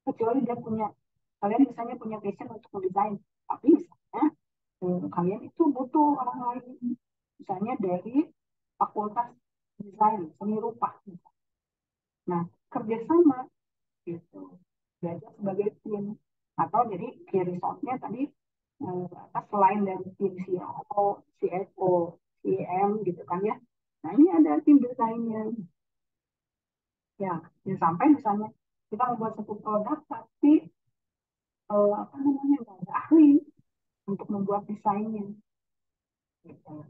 kecuali dia punya, kalian misalnya punya passion untuk mendesain, tapi misalnya kalian itu butuh orang lain, misalnya dari fakultas desain, seni rupa. Nah, kerjasama gitu, belajar sebagai tim atau jadi key resource-nya tadi selain dari tim COO, CFO, CM gitu kan ya. Nah ini ada tim desainnya ya, yang sampai misalnya kita membuat satu produk tapi apa namanya nggak ada ahli untuk membuat desainnya gitu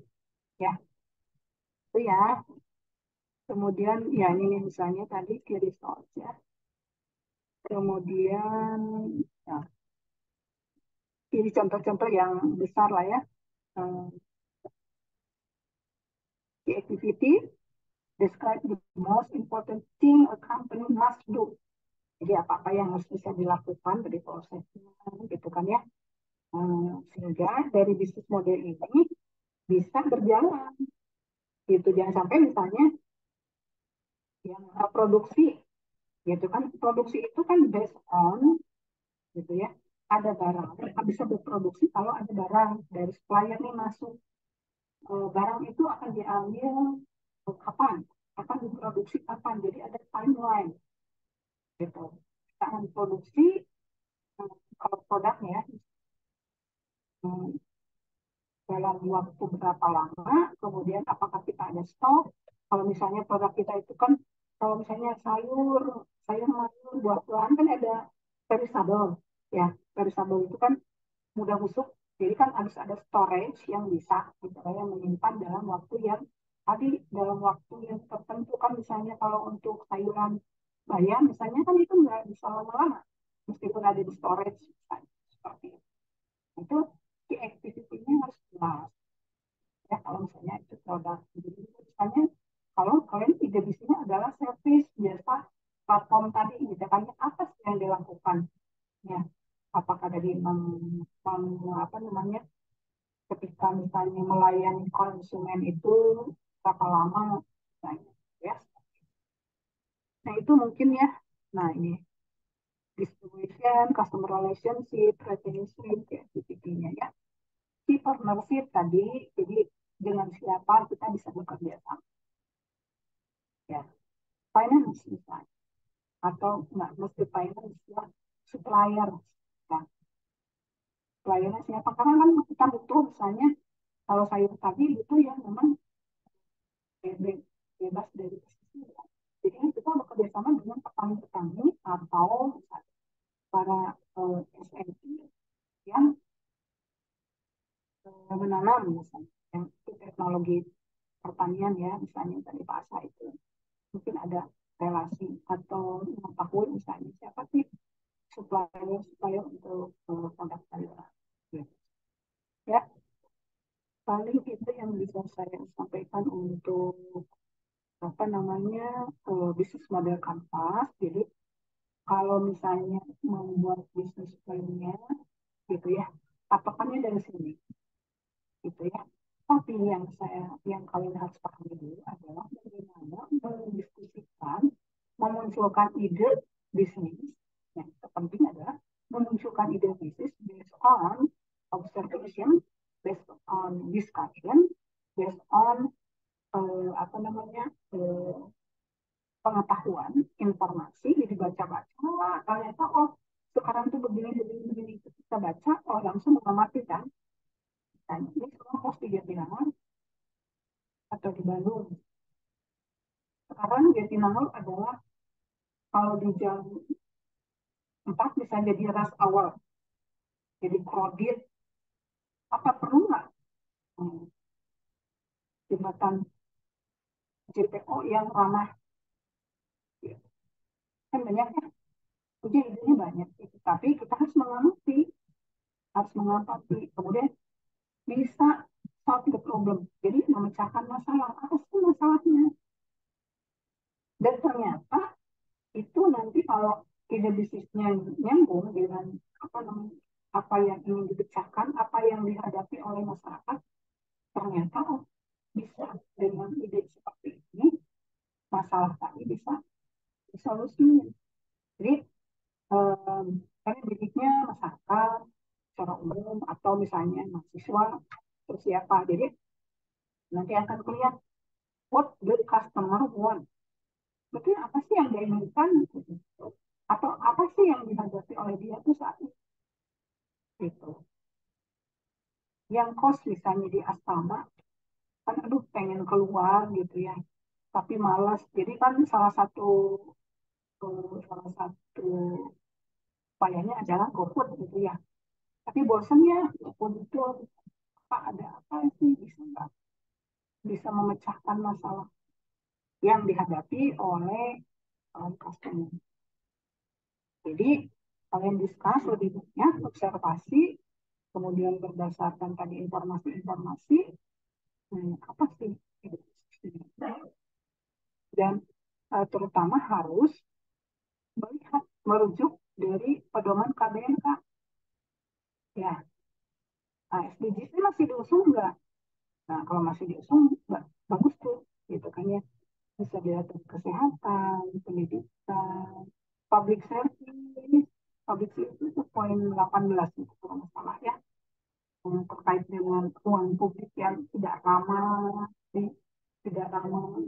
ya. Itu ya. Kemudian ya ini misalnya tadi key resource ya. Kemudian ya, ini contoh-contoh yang besar lah ya. The activity describe the most important thing a company must do. Jadi apa-apa yang harus bisa dilakukan dari prosesnya gitu kan ya. Sehingga dari bisnis model ini bisa berjalan gitu. Jangan sampai misalnya yang produksi gitu kan. Produksi itu kan based on gitu ya. Ada barang, bisa berproduksi kalau ada barang dari supplier nih masuk. Barang itu akan diambil kapan, akan diproduksi kapan. Jadi ada timeline gitu. Kita akan produksi kalau produknya dalam waktu berapa lama, kemudian apakah kita ada stok. Kalau misalnya produk kita itu kan, kalau misalnya sayur mayur, buah-buahan kan ada perishable, ya perishable itu kan mudah busuk, jadi kan harus ada storage yang bisa gitu, yang menyimpan dalam waktu yang tadi dalam waktu yang tertentu kan misalnya kalau untuk sayuran bayam misalnya kan itu nggak bisa lama-lama meskipun ada di storage misalnya, seperti itu di activity-nya harus jelas ya kalau misalnya itu produk. Jadi misalnya kalau kalian ide bisnisnya adalah service jasa platform tadi gitu kan apa sih yang dilakukan ya, apakah dari apa namanya ketika misalnya melayani konsumen itu berapa lama misalnya ya. Nah itu mungkin ya, nah ini distribution, customer relationship, revenue stream, kayak CPT-nya ya. Si partnership tadi, jadi dengan siapa kita bisa bekerja sama. Ya, finance misalnya, atau nggak mesti finance ya, supplier. Ya, suppliernya siapa? Karena kan kita butuh misalnya kalau sayur tadi itu yang memang bebas dari pestisida. Jadi kita bekerja sama dengan petani-petani atau misalnya para SME yang menanam misalnya, yang itu teknologi pertanian ya, misalnya dari Pak itu mungkin ada relasi atau mengetahui misalnya siapa sih supplier supplier untuk produk sayuran. Ya, paling itu yang bisa saya sampaikan untuk apa namanya bisnis model kanvas. Jadi kalau misalnya membuat bisnis plannya gitu ya, patokannya dari sini gitu ya. Tapi yang kalian harus pahami dulu adalah bagaimana mendiskusikan, memunculkan ide bisnis. Yang terpenting adalah memunculkan ide bisnis based on observation, based on discussion, based on apa namanya pengetahuan, informasi, jadi baca-baca, ternyata oh sekarang tuh begini, begini, begini, kita baca, oh langsung mengamati kan, dan ini semua pos di Jatinangor atau di Bandung. Sekarang Jatinangor adalah kalau di jam 4 bisa jadi rush hour, jadi crowded, apa perlu nggak jembatan JPO yang ramah, ya. Kan banyak ya, jadi idenya banyak, tapi kita harus mengamati, kemudian bisa solve the problem. Jadi memecahkan masalah. Apa sih masalahnya? Dan ternyata itu nanti kalau ide bisnisnya nyambung dengan apa namanya apa yang ingin dipecahkan, apa yang dihadapi oleh masyarakat, ternyata oh, bisa dengan ide seperti ini masalah tadi bisa disolusikan. Jadi karena didiknya masyarakat secara umum atau misalnya mahasiswa terus siapa. Jadi nanti akan kelihatan what the customer want. Betul apa sih yang dia inginkan gitu. Atau apa sih yang dihadapi oleh dia tuh saat itu. Yang kos misalnya di asrama, kan aduh pengen keluar gitu ya, tapi malas. Jadi kan salah satu upayanya adalah GoFood gitu ya. Tapi bosannya GoFood itu apa ada apa sih bisa nggak bisa memecahkan masalah yang dihadapi oleh customer. Jadi kalian discuss lebih banyak, observasi, kemudian berdasarkan tadi informasi-informasi, apa sih dan terutama harus melihat merujuk dari pedoman KBNK ya. Nah, SDGs masih diusung nggak? Nah kalau masih diusung bagus tuh gitu kan ya, bisa dilihat dari kesehatan, pendidikan, public service. Public service itu poin 18 itu kalau nggak salah ya, yang terkait dengan ruang publik yang tidak ramah, tidak ramah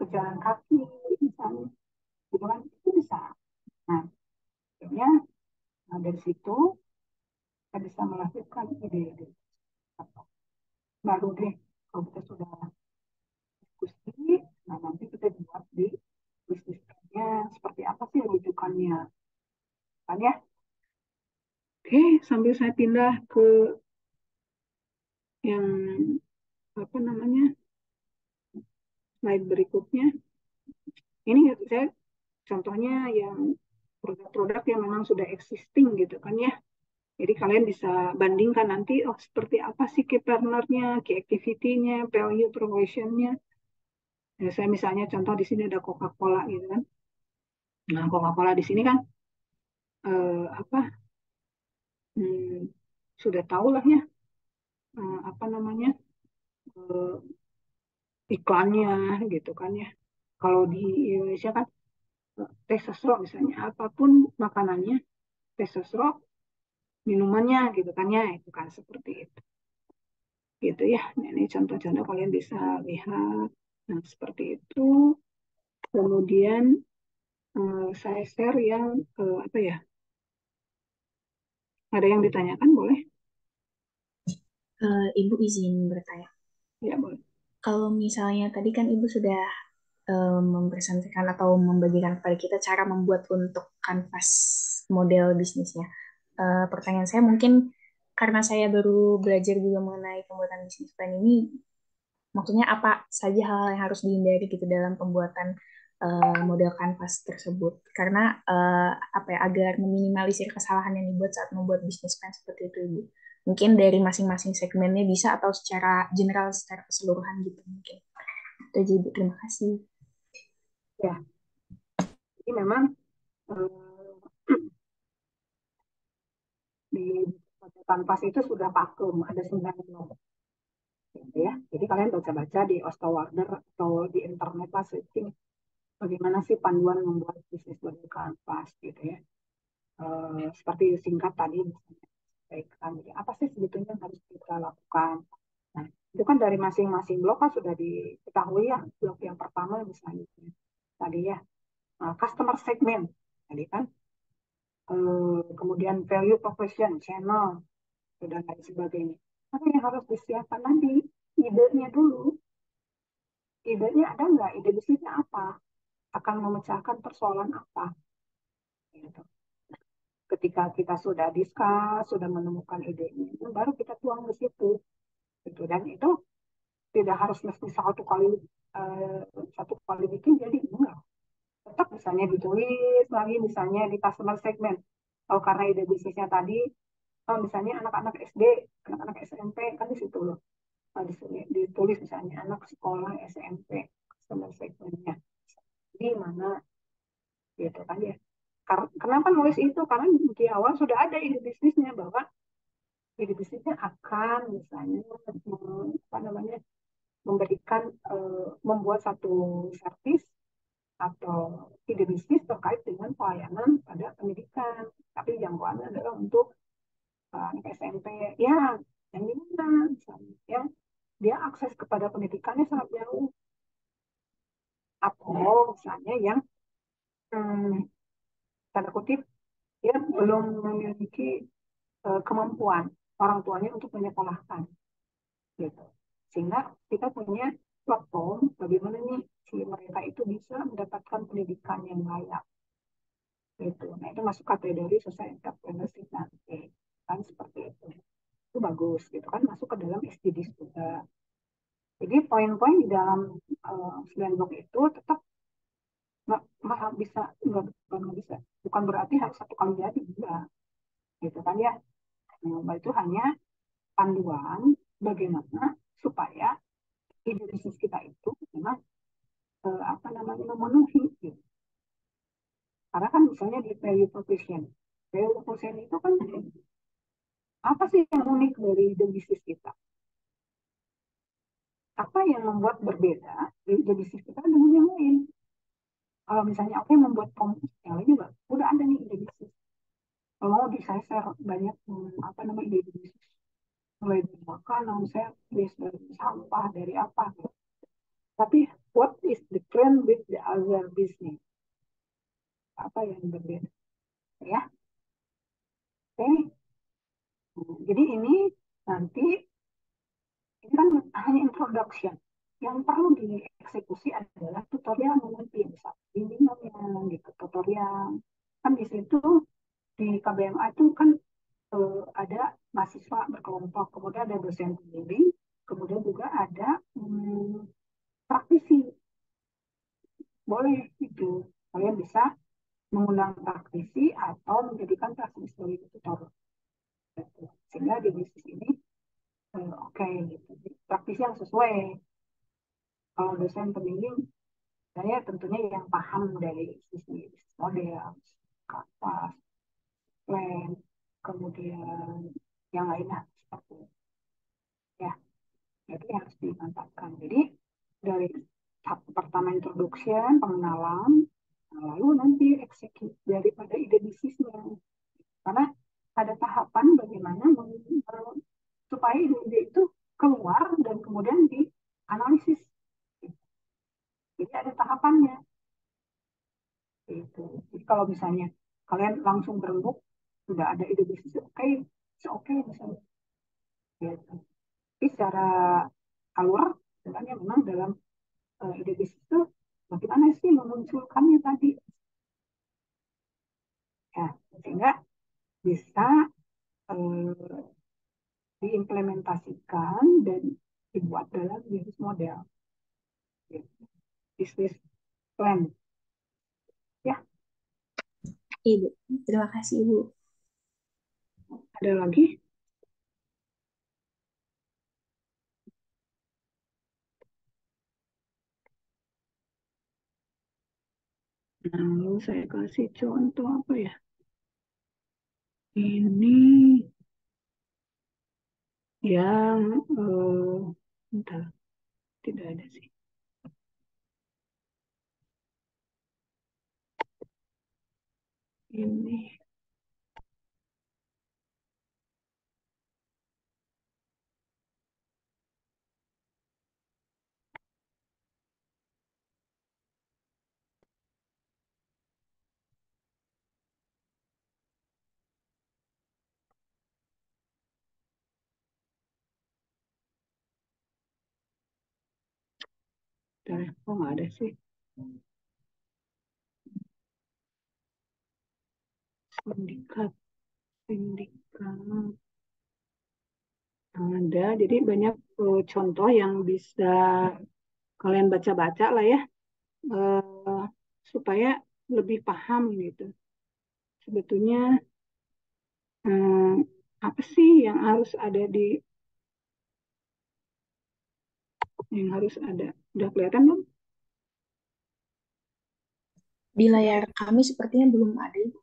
pejalan kaki misalnya, gitu kan itu bisa. Nah, akhirnya dari situ kita bisa melahirkan ide-ide baru deh kalau kita sudah diskusi. Nah, nanti kita buat di bisnisnya seperti apa sih rujukannya kan ya. Oke, sambil saya pindah ke yang apa namanya slide berikutnya. Ini saya contohnya yang produk-produk yang memang sudah existing gitu kan ya. Jadi kalian bisa bandingkan nanti, oh seperti apa sih key partnernya, key activity-nya, value proposition-nya. Ya, saya misalnya contoh di sini ada Coca-Cola gitu kan. Nah, Coca-Cola di sini kan apa sudah tahu lah ya apa namanya eh, iklannya gitu kan ya. Kalau di Indonesia kan teh sosro misalnya, apapun makanannya, teh sosro, minumannya gitu kan ya, itu kan seperti itu. Gitu ya. Nah, ini contoh-contoh kalian bisa lihat. Nah, seperti itu. Kemudian saya share yang apa ya? Ada yang ditanyakan boleh? Ibu izin bertanya. Ya boleh. Kalau misalnya tadi kan Ibu sudah mempresentasikan atau membagikan kepada kita cara membuat untuk kanvas model bisnisnya. Pertanyaan saya mungkin karena saya baru belajar juga mengenai pembuatan bisnis plan ini, maksudnya apa saja hal yang harus dihindari gitu dalam pembuatan model kanvas tersebut? Karena apa ya agar meminimalisir kesalahan yang dibuat saat membuat bisnis plan seperti itu, Ibu. Mungkin dari masing-masing segmennya bisa atau secara general, secara keseluruhan gitu mungkin. Itu aja, Ibu. Terima kasih. Ya, jadi memang di kanvas itu sudah pakem, ada 9 blok. Gitu ya. Jadi kalian baca-baca di Ostowarder atau di internet lah searching bagaimana sih panduan membuat bisnis model kanvas gitu ya. Seperti singkat tadi misalnya, baikkan. Jadi apa sih sebetulnya yang harus kita lakukan? Nah, itu kan dari masing-masing blok kan sudah diketahui ya. Blok yang pertama misalnya tadi ya, customer segment tadi kan, kemudian value proposition, channel, dan lain sebagainya. Apa yang harus disiapkan nanti? Idenya dulu. Idenya ada nggak? Ide bisnisnya apa? Akan memecahkan persoalan apa? Gitu. Ketika kita sudah diskus, sudah menemukan idenya, baru kita tuang ke situ. Gitu. Dan itu tidak harus mesti eh, satu kali bikin jadi enggak. Tetap misalnya ditulis lagi misalnya di customer segment. Oh, karena ide bisnisnya tadi, oh, misalnya anak-anak SD, anak-anak SMP kan di situ loh. Oh, ditulis misalnya anak sekolah SMP customer segmentnya di mana gitu kan ya. Kenapa nulis itu? Karena di awal sudah ada ide bisnisnya bahwa ide bisnisnya akan misalnya apa namanya memberikan membuat satu servis atau ide bisnis terkait dengan pelayanan pada pendidikan. Tapi jangkauannya adalah untuk anak SMP. Ya, yang dimana misalnya ya dia akses kepada pendidikannya sangat jauh. Atau misalnya yang hmm, tanda kutip dia belum memiliki kemampuan orang tuanya untuk menyekolahkan gitu. Sehingga kita punya platform bagaimana nih si mereka itu bisa mendapatkan pendidikan yang layak gitu. Nah itu masuk kategori social entrepreneurship nanti kan seperti itu bagus gitu kan masuk ke dalam SDGs juga. Jadi poin-poin di dalam 9 blok itu tetap nggak bisa nggak bisa bukan berarti harus satu kali jadi enggak gitu kan ya. Nah, itu hanya panduan bagaimana supaya ide bisnis kita itu memang apa namanya memenuhi gitu. Karena kan misalnya di value proposition itu kan apa sih yang unik dari ide bisnis kita? Apa yang membuat berbeda ide bisnis kita dengan yang lain? Kalau misalnya aku yang membuat kompos, yang lain juga udah ada nih ide bisnis. Kalau mau di saya share banyak apa namanya ide bisnis. Mulai dari makanan, servis, dari sampah, dari apa. Gitu. Tapi what is the trend with the other business? Apa yang berbeda? Ya, oke. Jadi ini nanti ini kan hanya introduction. Yang perlu dieksekusi adalah tutorial nanti, misalnya bimbingannya gitu, tutorial. Kan di situ di KBMA itu kan ada mahasiswa berkelompok, kemudian ada dosen pembimbing, kemudian juga ada praktisi. Boleh itu. Kalian bisa mengundang praktisi atau menjadikan praktisi sebagai tutor. Gitu. Sehingga di bisnis ini oke, gitu. Praktisi yang sesuai. Kalau dosen pembimbing, saya tentunya yang paham dari sisi model, kapas, plan, kemudian yang lainnya seperti itu. Ya, itu yang harus dimantapkan. Jadi dari tahap pertama introduction, pengenalan, Nah, lalu nanti eksekut daripada ide bisnisnya. Karena ada tahapan bagaimana supaya ide-ide itu keluar dan kemudian dianalisis. Jadi ada tahapannya. Gitu. Jadi kalau misalnya kalian langsung berembuk, sudah ada ide bisnis, oke, okay, oke okay, misalnya. Gitu. Tapi secara alur, sebenarnya memang dalam ide bisnis itu bagaimana sih memunculkannya tadi. Ya, sehingga bisa eh, diimplementasikan dan dibuat dalam bisnis model, gitu. Bisnis plan. Ya, Ibu, terima kasih Ibu. ada lagi? Lalu saya kasih contoh apa ya? Ini yang entah, tidak ada sih. Ini kok nggak ada sih. Sindikat, sindikat. Ada, jadi banyak contoh yang bisa kalian baca-baca lah ya, eh, supaya lebih paham gitu. Sebetulnya eh, apa sih yang harus ada yang harus ada? Udah kelihatan belum? Di layar kami sepertinya belum ada Ibu,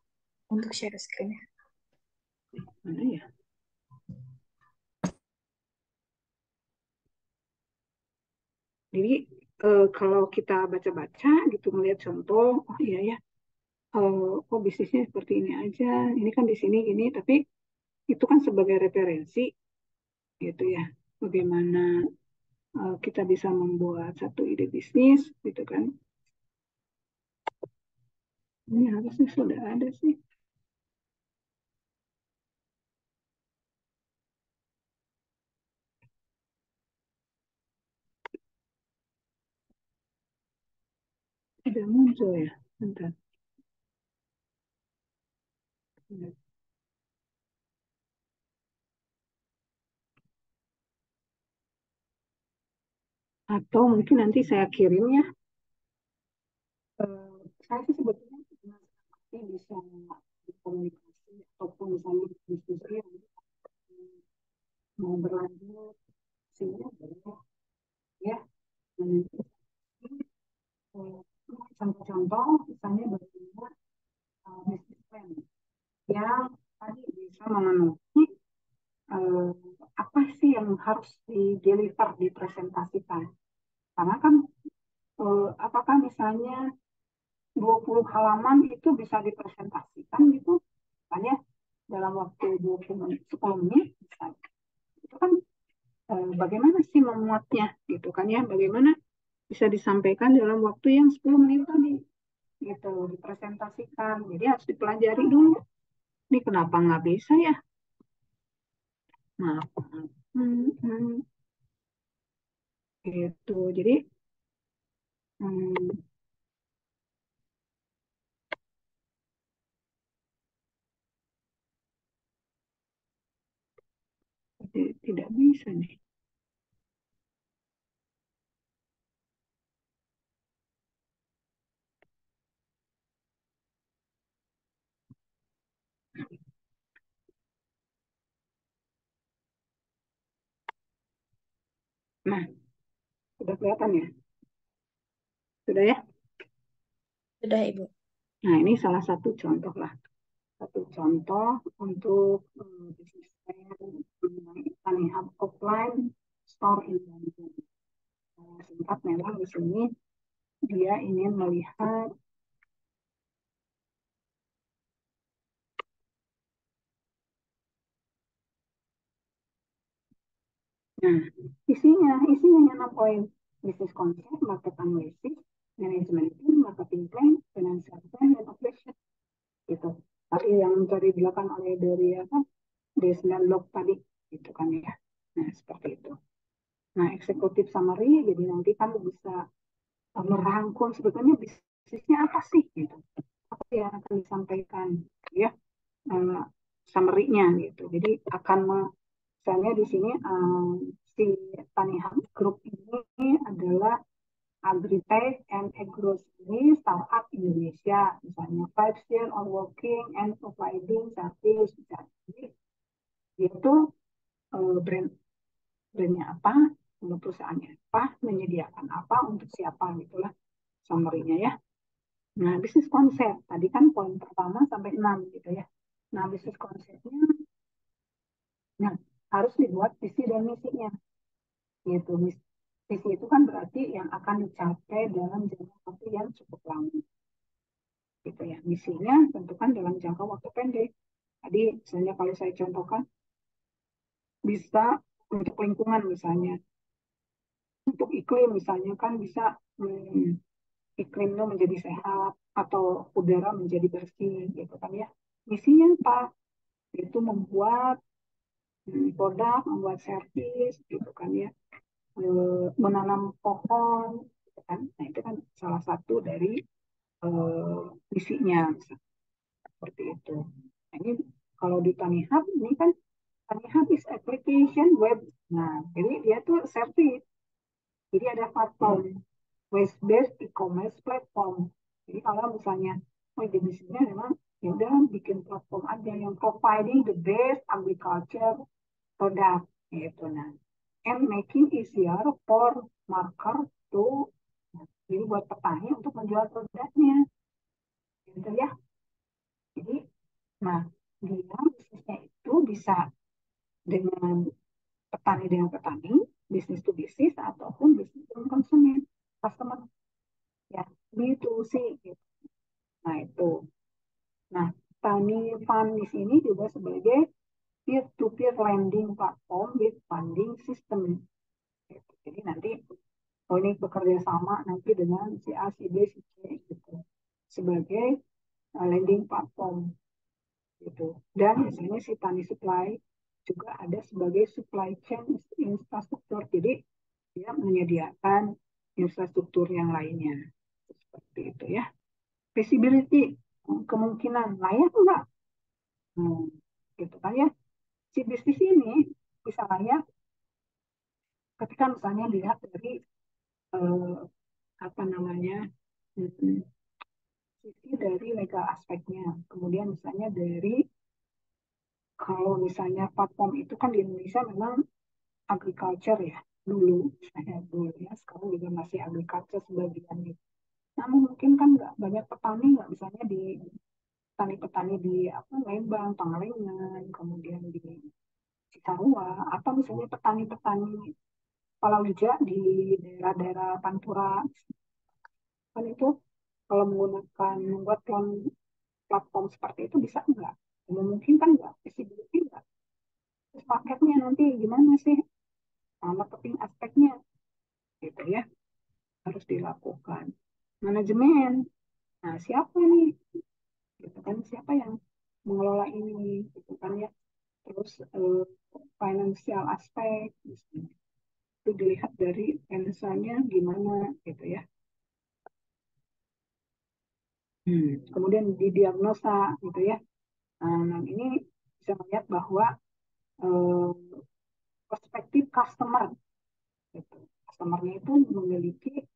untuk share screen-nya. Mana ya? Jadi kalau kita baca-baca gitu melihat contoh, oh iya ya, oh bisnisnya seperti ini aja, ini kan di sini gini, tapi itu kan sebagai referensi gitu ya, bagaimana kita bisa membuat satu ide bisnis gitu kan. Ini harusnya sudah ada sih. Tidak muncul ya. Bentar. Atau mungkin nanti saya kirim ya. Saya sih sebetulnya masih bisa berkomunikasi ataupun misalnya diskusi yang mau berlanjut sehingga boleh ya. Nanti contoh-contoh misalnya bagaimana bisnis plan yang tadi bisa memenuhi eh, apa sih yang harus di deliver dipresentasikan. Karena kan apakah misalnya 20 halaman itu bisa dipresentasikan gitu kan ya dalam waktu 20 menit, 10 menit misalnya. Itu kan bagaimana sih memuatnya gitu kan ya, bagaimana bisa disampaikan dalam waktu yang 10 menit tadi gitu dipresentasikan. Jadi harus dipelajari dulu. Ini kenapa nggak bisa ya? Maaf. Hmm, gitu. Jadi hmm, tidak bisa nih. Nah, sudah kelihatan ya? Sudah ya? Sudah Ibu. Nah, ini salah satu contoh lah. Satu contoh untuk bisnis saya mengenai Money Hub offline store in Bandung. Singkat memang di sini dia ingin melihat Nah, isinya 6 poin. Business concept, market analysis, management team, marketing plan, financial plan, dan operation. Gitu. Tadi yang mencari dilakukan oleh dari apa? Dari 9 blok tadi, gitu kan ya. Nah, seperti itu. Nah, executive summary, jadi nanti kamu bisa merangkum sebetulnya bisnisnya apa sih, gitu. Apa yang akan disampaikan, ya, uh, summary-nya, gitu. Jadi akan misalnya di sini si Tanihub Group ini adalah Agritech and Agroscience Startup Indonesia, misalnya 5 years on working and providing service. Jadi itu brand brandnya apa, perusahaannya apa, menyediakan apa untuk siapa, gitulah summary-nya ya. Nah, bisnis konsep tadi kan poin pertama sampai 6 gitu ya. Nah, bisnis konsepnya nah, harus dibuat visi dan misinya gitu. Visi itu kan berarti yang akan dicapai dalam jangka waktu yang cukup lama gitu ya. Misinya tentukan dalam jangka waktu pendek. Tadi misalnya kalau saya contohkan bisa untuk lingkungan misalnya, untuk iklim misalnya kan bisa iklimnya menjadi sehat atau udara menjadi bersih gitu kan ya. Misinya apa? Itu membuat produk, membuat servis gitu kan ya. Menanam pohon gitu kan. Nah, itu kan salah satu dari misinya seperti itu. Nah, ini kalau di Tanihub ini kan Tanihub is application web. Nah, jadi dia tuh service. Jadi ada platform web-based e-commerce platform. Jadi kalau misalnya oh jenisnya memang ya udah bikin platform aja yang providing the best agriculture product gitu. Nah, and making easier for marker to jadi buat petani untuk menjual produknya gitu ya. Jadi nah dia bisnisnya itu bisa dengan petani, bisnis to bisnis ataupun bisnis to konsumen, customer ya, B2C gitu. Nah itu. Nah, Tani Fund di sini juga sebagai peer-to-peer lending platform with funding system. Gitu. Jadi nanti oh ini bekerja sama nanti dengan si A, si B, si C gitu sebagai lending platform gitu. Dan di sini si Tani Supply juga ada sebagai supply chain infrastruktur. Jadi dia menyediakan infrastruktur yang lainnya. Seperti itu ya. Visibility, kemungkinan layak enggak? Hmm, gitu kan ya. Si bisnis ini bisa layak ketika misalnya dilihat dari eh, apa namanya sisi dari legal aspeknya. Kemudian misalnya dari kalau misalnya platform itu kan di Indonesia memang agriculture ya dulu saya dulu ya sekarang juga masih agriculture sebagian gitu. Namun mungkin kan nggak banyak petani nggak misalnya di petani-petani di apa Lembang, Pangalengan, kemudian di Cisarua atau misalnya petani-petani palawija di daerah-daerah Pantura kan itu kalau menggunakan membuat platform seperti itu bisa enggak? Memungkinkan enggak? Visibility enggak? Terus paketnya nanti gimana sih? Marketing aspeknya gitu ya harus dilakukan. Manajemen, nah siapa nih? Gitu kan siapa yang mengelola ini? Gitu kan ya. Terus financial aspek, misalnya. Itu dilihat dari finansialnya gimana gitu ya. Kemudian didiagnosa gitu ya. Nah, ini bisa melihat bahwa eh, perspektif customer, gitu. Customernya itu memiliki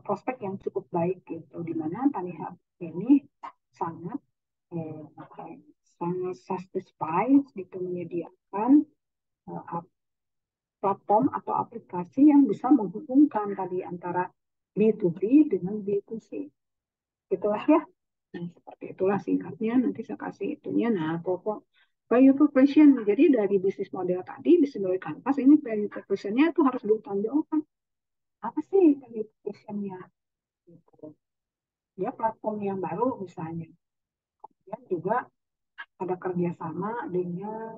prospek yang cukup baik gitu, di mana Tanihub ini sangat eh, sangat satisfied gitu menyediakan uh, platform atau aplikasi yang bisa menghubungkan tadi antara B2B dengan B2C. Itulah ya. Nah, seperti itulah singkatnya. Nanti saya kasih itunya. Nah, pokok value proposition. Jadi dari bisnis model tadi, bisnis model kanvas, ini value proposition-nya itu harus ditonjolkan. Apa sih value proposition-nya? Gitu. Dia platform yang baru misalnya. Kemudian juga ada kerjasama dengan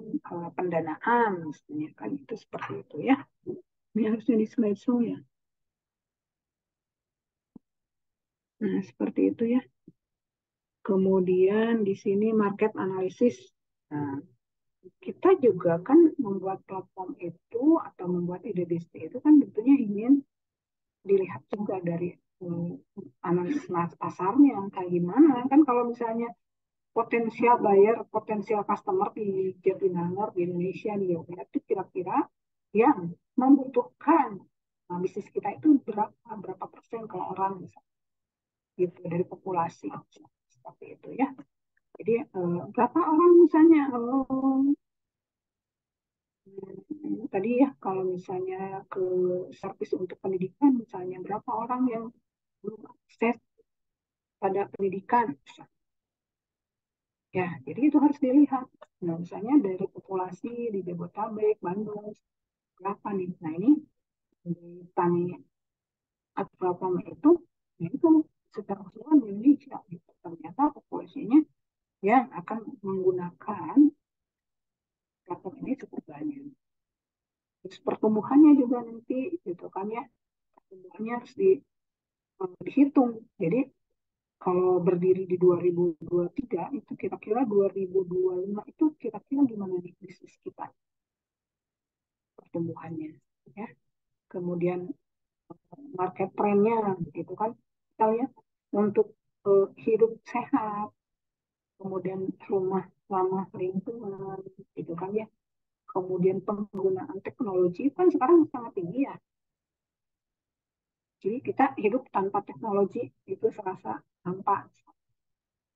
pendanaan, misalnya kan itu seperti itu ya. Ini harusnya di slide show ya. Nah, seperti itu ya. Kemudian di sini market analysis. Nah, kita juga kan membuat platform itu atau membuat ide bisnis itu kan tentunya ingin dilihat juga dari analisis pasarnya kayak gimana kan kalau misalnya potensial buyer, potensial customer di Jatinangor, di Indonesia, di Yogyakarta itu kira-kira yang membutuhkan bisnis kita itu berapa persen kalau orang misalnya, gitu dari populasi seperti itu ya. Jadi berapa orang misalnya tadi ya kalau misalnya ke servis untuk pendidikan misalnya berapa orang yang belum akses pada pendidikan ya jadi itu harus dilihat. Nah, misalnya dari populasi di Jabodetabek, Bandung berapa nih? Nah ini di tani platform itu, nah itu secara keseluruhan di Indonesia gitu. Ternyata populasinya yang akan menggunakan platform ini cukup banyak. Terus pertumbuhannya juga nanti gitu kan ya, pertumbuhannya harus dihitung. Jadi kalau berdiri di 2023 itu kira-kira 2025 itu kira-kira gimana nih bisnis kita pertumbuhannya ya. Kemudian market trendnya gitu kan kita lihat untuk hidup sehat, kemudian rumah ramah lingkungan gitu kan ya. Kemudian penggunaan teknologi kan sekarang sangat tinggi ya. Jadi kita hidup tanpa teknologi itu serasa hampa.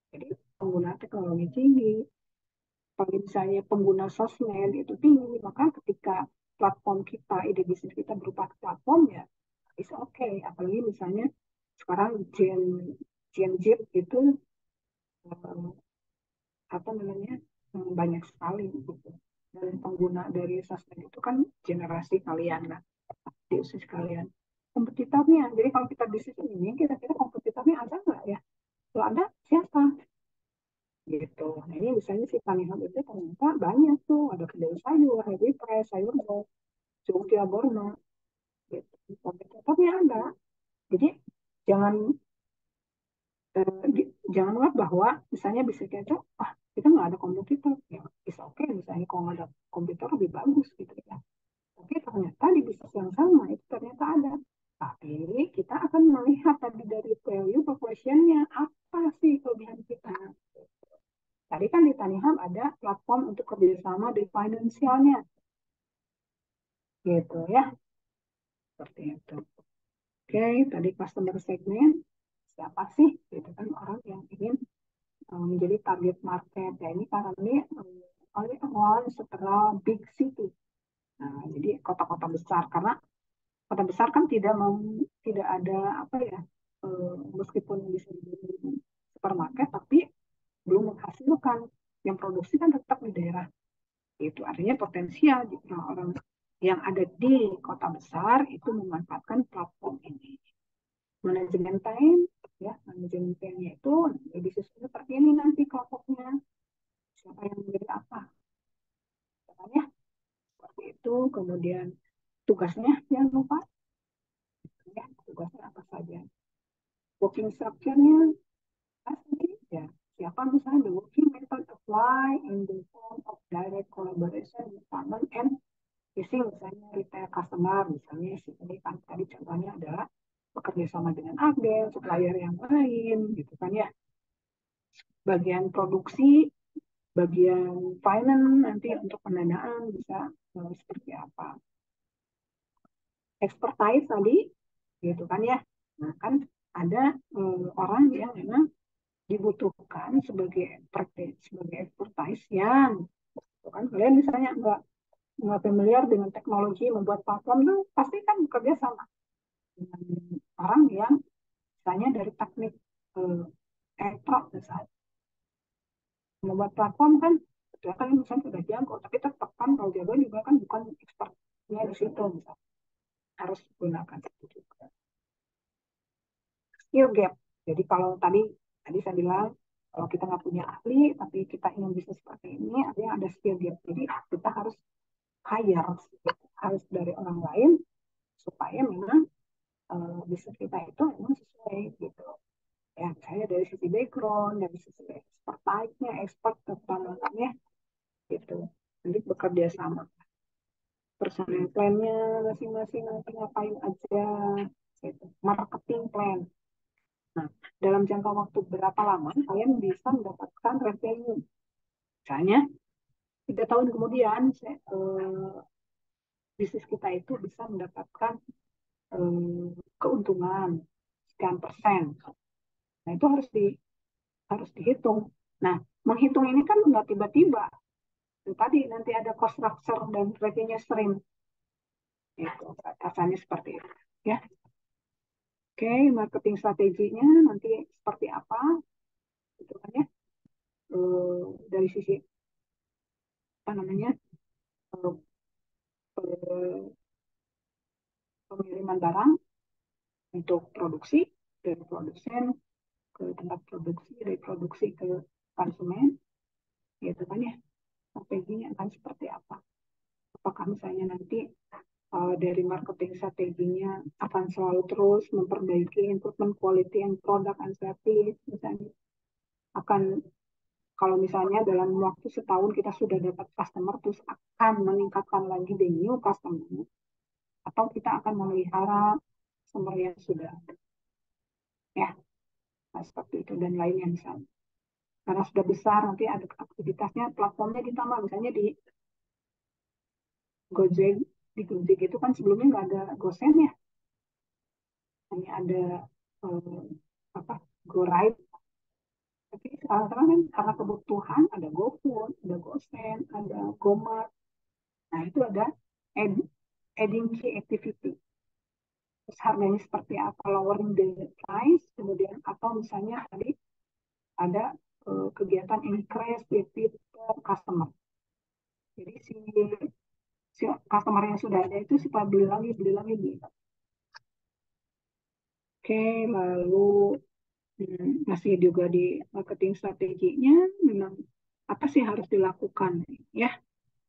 Jadi penggunaan teknologi tinggi, kalau misalnya pengguna sosmed itu tinggi, maka ketika platform kita, ide bisnis kita berupa platform ya, is okay. Apalagi misalnya sekarang Gen Z itu eh, apa namanya banyak sekali gitu. Dan pengguna dari sosmed itu kan generasi kalian lah, di usia kalian. Kompetitornya, jadi kalau kita bisnis ini, kira-kira kompetitornya ada nggak ya? Kalau ada, siapa? Gitu. Nah ini misalnya si Tanihub itu ternyata banyak tuh, ada kedai sayur, Happy Fresh, sayur bol, Jogja, Borma, gitu. Tapi ada. Jadi jangan jangan lihat bahwa misalnya bisa kita, ah kita nggak ada kompetitor, ya bisa oke misalnya kalau nggak ada komputer lebih bagus gitu ya. Tapi ternyata di bisnis yang sama itu ternyata ada. Tapi kita akan melihat tadi dari value propositionnya apa sih kelebihan kita. Tadi kan di Tanihub ada platform untuk kerjasama di finansialnya, gitu ya, seperti itu. Oke, tadi customer segment, siapa sih, gitu kan orang yang ingin menjadi target market. Ya ini karena ini only one setelah big city. Nah, jadi kota-kota besar, karena kota besar kan tidak ada apa ya, meskipun bisa di supermarket, tapi belum menghasilkan. Yang produksi kan tetap di daerah. Itu artinya potensial jika orang yang ada di kota besar itu memanfaatkan platform ini. Manajemen time, ya manajemen time-nya itu bisnis seperti ini nanti kelompoknya siapa yang menjadi apa, ya seperti itu. Kemudian tugasnya jangan lupa, ya tugasnya apa saja. Working structure-nya pasti ya siapa misalnya the working method apply in the form of direct collaboration with partner and isi misalnya retail customer misalnya ini kan tadi contohnya adalah bekerja sama dengan agen, supplier yang lain gitu kan ya. Bagian produksi, bagian finance nanti untuk pendanaan bisa seperti apa. Expertise tadi gitu kan ya. Nah kan ada orang yang memang dibutuhkan sebagai expertise yang gitu kan kalian misalnya nggak familiar dengan teknologi membuat platform tuh pasti kan bekerja sama dengan orang yang misalnya dari teknik elektro misalnya membuat platform kan betul kan misalnya sudah jago tapi tetap kan kalau jago juga kan bukan expertnya di situ misalnya harus gunakan itu juga skill gap. Jadi kalau tadi saya bilang Kalau kita nggak punya ahli, tapi kita ingin bisnis seperti ini, artinya ada skill gap. Jadi kita harus hire, harus dari orang lain supaya memang bisnis kita itu memang sesuai gitu. Ya, saya dari sisi background, dari sisi expertise-nya, expert keterampilannya gitu. Nanti bekerja sama. Personal plan-nya masing-masing nanti ngapain aja, gitu. Marketing plan. Nah, dalam jangka waktu berapa lama kalian bisa mendapatkan revenue? Misalnya, 3 tahun kemudian bisnis kita itu bisa mendapatkan keuntungan sekian persen. Nah, itu harus dihitung. Nah, menghitung ini kan nggak tiba-tiba. Itu tadi nanti ada cost structure dan revenue stream. Itu asalnya seperti itu. Ya, oke, marketing strateginya nanti seperti apa? Itu kan ya. Dari sisi apa namanya eh, pengiriman barang untuk produksi dari produsen ke tempat produksi, dari produksi ke konsumen, gitu kan ya. Strateginya akan seperti apa? Apakah misalnya nanti dari marketing strateginya akan selalu terus memperbaiki improvement quality and product and service, misalnya akan kalau misalnya dalam waktu setahun kita sudah dapat customer terus akan meningkatkan lagi the new customer, atau kita akan memelihara customer yang sudah ada, ya, nah, seperti itu dan lainnya misalnya karena sudah besar nanti ada aktivitasnya platformnya ditambah misalnya di Gojek. Di Gojek itu kan sebelumnya nggak ada Gosen ya, hanya ada eh, apa GoRide. Tapi sekarang kan karena kebutuhan ada GoFood, ada Gosen, ada Gomart. Nah itu ada adding key activity. Terus harganya seperti apa, lowering the price, kemudian atau misalnya tadi ada kegiatan increase repeat customer. Jadi si customer yang sudah ada itu supaya beli lagi, beli lagi, beli lagi. Oke, lalu masih juga di marketing strateginya memang apa sih harus dilakukan ya.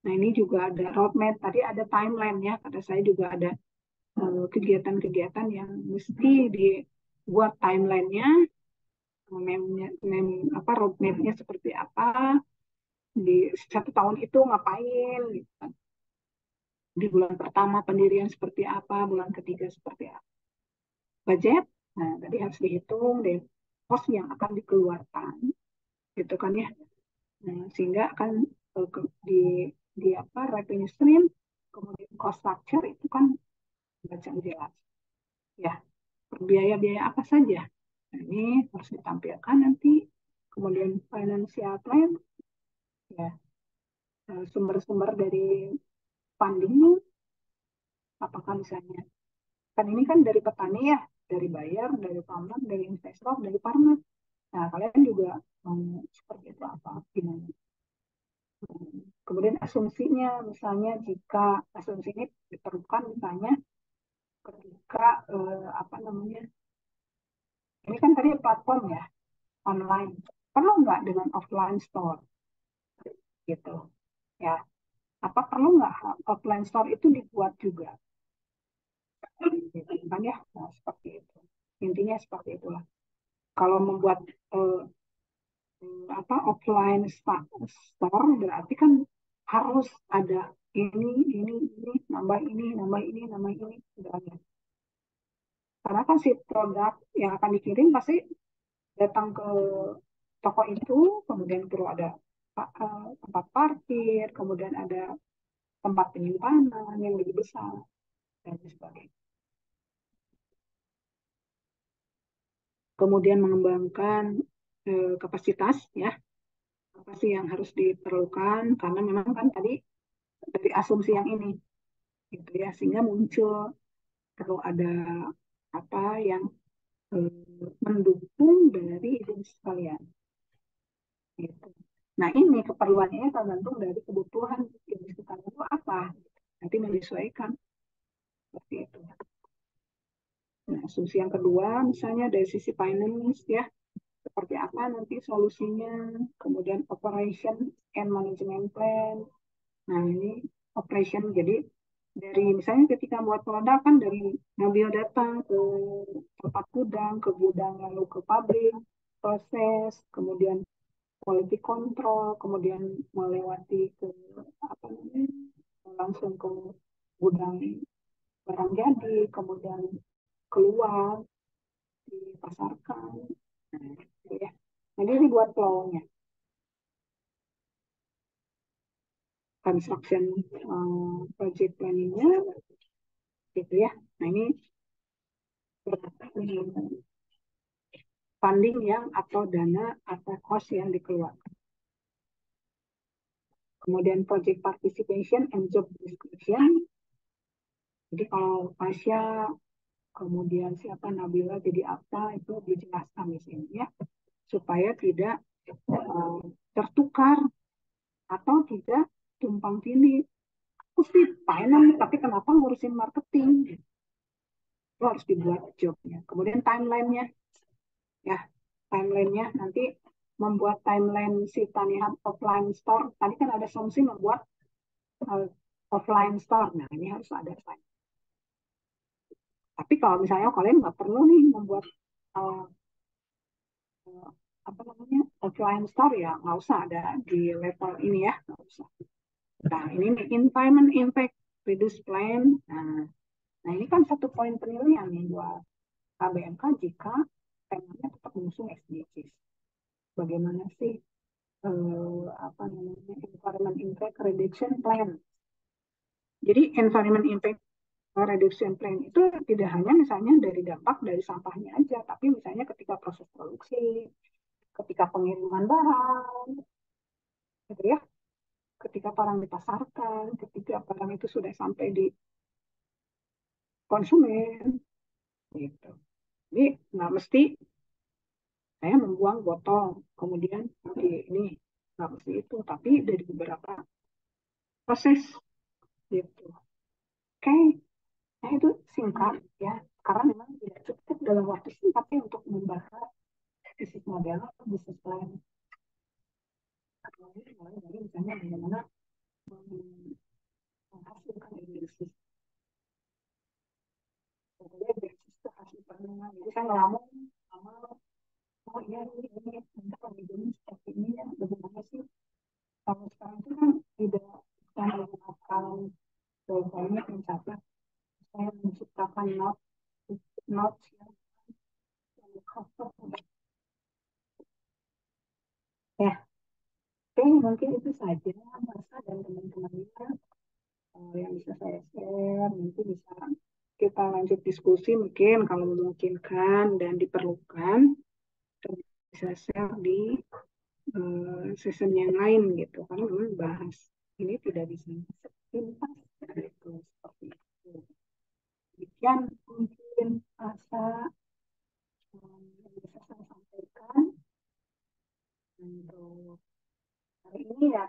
Nah ini juga ada roadmap, tadi ada timeline ya, kata saya juga ada kegiatan-kegiatan yang mesti dibuat timelinenya, apa roadmapnya seperti apa, di 1 tahun itu ngapain gitu kan. Di bulan pertama pendirian seperti apa, bulan ketiga seperti apa. Budget, nah tadi harus dihitung deh cost yang akan dikeluarkan gitu kan ya. Nah, sehingga akan di apa revenue stream kemudian cost structure itu kan baca jelas ya, biaya-biaya apa saja. Nah, ini harus ditampilkan nanti. Kemudian financial plan ya, sumber-sumber dari funding apakah misalnya kan ini kan dari petani ya, dari buyer, dari farmer, dari investor, dari partner. Nah, kalian juga seperti itu apa gimana? Kemudian asumsinya, misalnya jika asumsi ini diperlukan, misalnya ketika apa namanya, ini kan tadi platform ya, online, perlu nggak dengan offline store gitu ya? Apa perlu nggak offline store itu dibuat juga? Gitu, kan ya, nah, seperti itu. Intinya seperti itulah. Kalau membuat eh, apa offline store berarti kan harus ada ini, nambah ini, nambah ini, udah ada. Karena kan si produk yang akan dikirim pasti datang ke toko itu, kemudian perlu ada tempat parkir, kemudian ada tempat penyimpanan yang lebih besar, dan sebagainya. Kemudian mengembangkan kapasitas, ya, apa sih yang harus diperlukan, karena memang kan tadi dari asumsi yang ini, gitu ya, sehingga muncul perlu ada apa yang mendukung dari bisnis kalian. Gitu. Nah ini keperluannya tergantung dari kebutuhan jenis kita itu apa. Nanti menyesuaikan seperti itu. Nah asumsi yang kedua misalnya dari sisi finance ya, seperti apa nanti solusinya, kemudian operation and management plan. Nah, ini operation, jadi dari misalnya ketika buat produk kan dari ngambil data ke tempat gudang, ke gudang lalu ke pabrik, proses, kemudian quality control, kemudian melewati ke apa namanya, langsung ke gudang barang jadi, kemudian keluar dipasarkan. Nah, gitu ya. Jadi ini buat flow-nya, construction project planning-nya gitu ya. Nah, ini funding yang atau dana atau cost yang dikeluarkan. Kemudian project participation and job description. Jadi kalau Pasya, kemudian siapa Nabila jadi apa itu dijelaskan di sini ya, supaya tidak uh, tertukar atau tidak tumpang tindih. Aku sih finance tapi kenapa ngurusin marketing? Itu harus dibuat jobnya. Kemudian timelinenya, ya timelinenya nanti membuat timeline si Tanihan offline store. Tadi kan ada Somsi membuat uh, offline store. Nah ini harus ada time. Tapi kalau misalnya kalian nggak perlu nih membuat uh, uh, apa namanya offline store ya nggak usah ada di level ini ya nggak usah. Nah ini nih environment impact reduce plan. Nah ini kan satu poin penilaian nih buat KBMK jika temanya tetap mengusung SDGs. Bagaimana sih apa namanya environment impact reduction plan? Jadi environment impact reduction plan itu tidak hanya misalnya dari dampak dari sampahnya aja, tapi misalnya ketika proses produksi, ketika pengiriman barang, gitu ya, ketika barang dipasarkan, ketika barang itu sudah sampai di konsumen, gitu. Jadi nggak mesti saya membuang botol, kemudian di ini nggak mesti itu, tapi dari beberapa proses, gitu. Oke, nah itu singkat ya, karena memang tidak cukup dalam waktu singkat ya untuk membahas bisnis model, bisnis plan. Mulai dari misalnya bagaimana menghasilkan bisnis. Kemudian bisnis itu hasil perenungan. Jadi saya ngelamun sama, oh iya ini untuk pembiayaan seperti ini ya, bagaimana sih? Kalau sekarang itu kan tidak bisa menggunakan banyak mencatat, saya menciptakan notes yang cover. Ya, oke, mungkin itu saja Masa dan teman-temannya yang bisa saya share. Nanti bisa kita lanjut diskusi mungkin kalau memungkinkan dan diperlukan bisa share di season yang lain gitu. Karena memang bahas ini tidak bisa sepintas gitu, seperti itu. Demikian mungkin Asa yang bisa saya sampaikan untuk hari ini ya.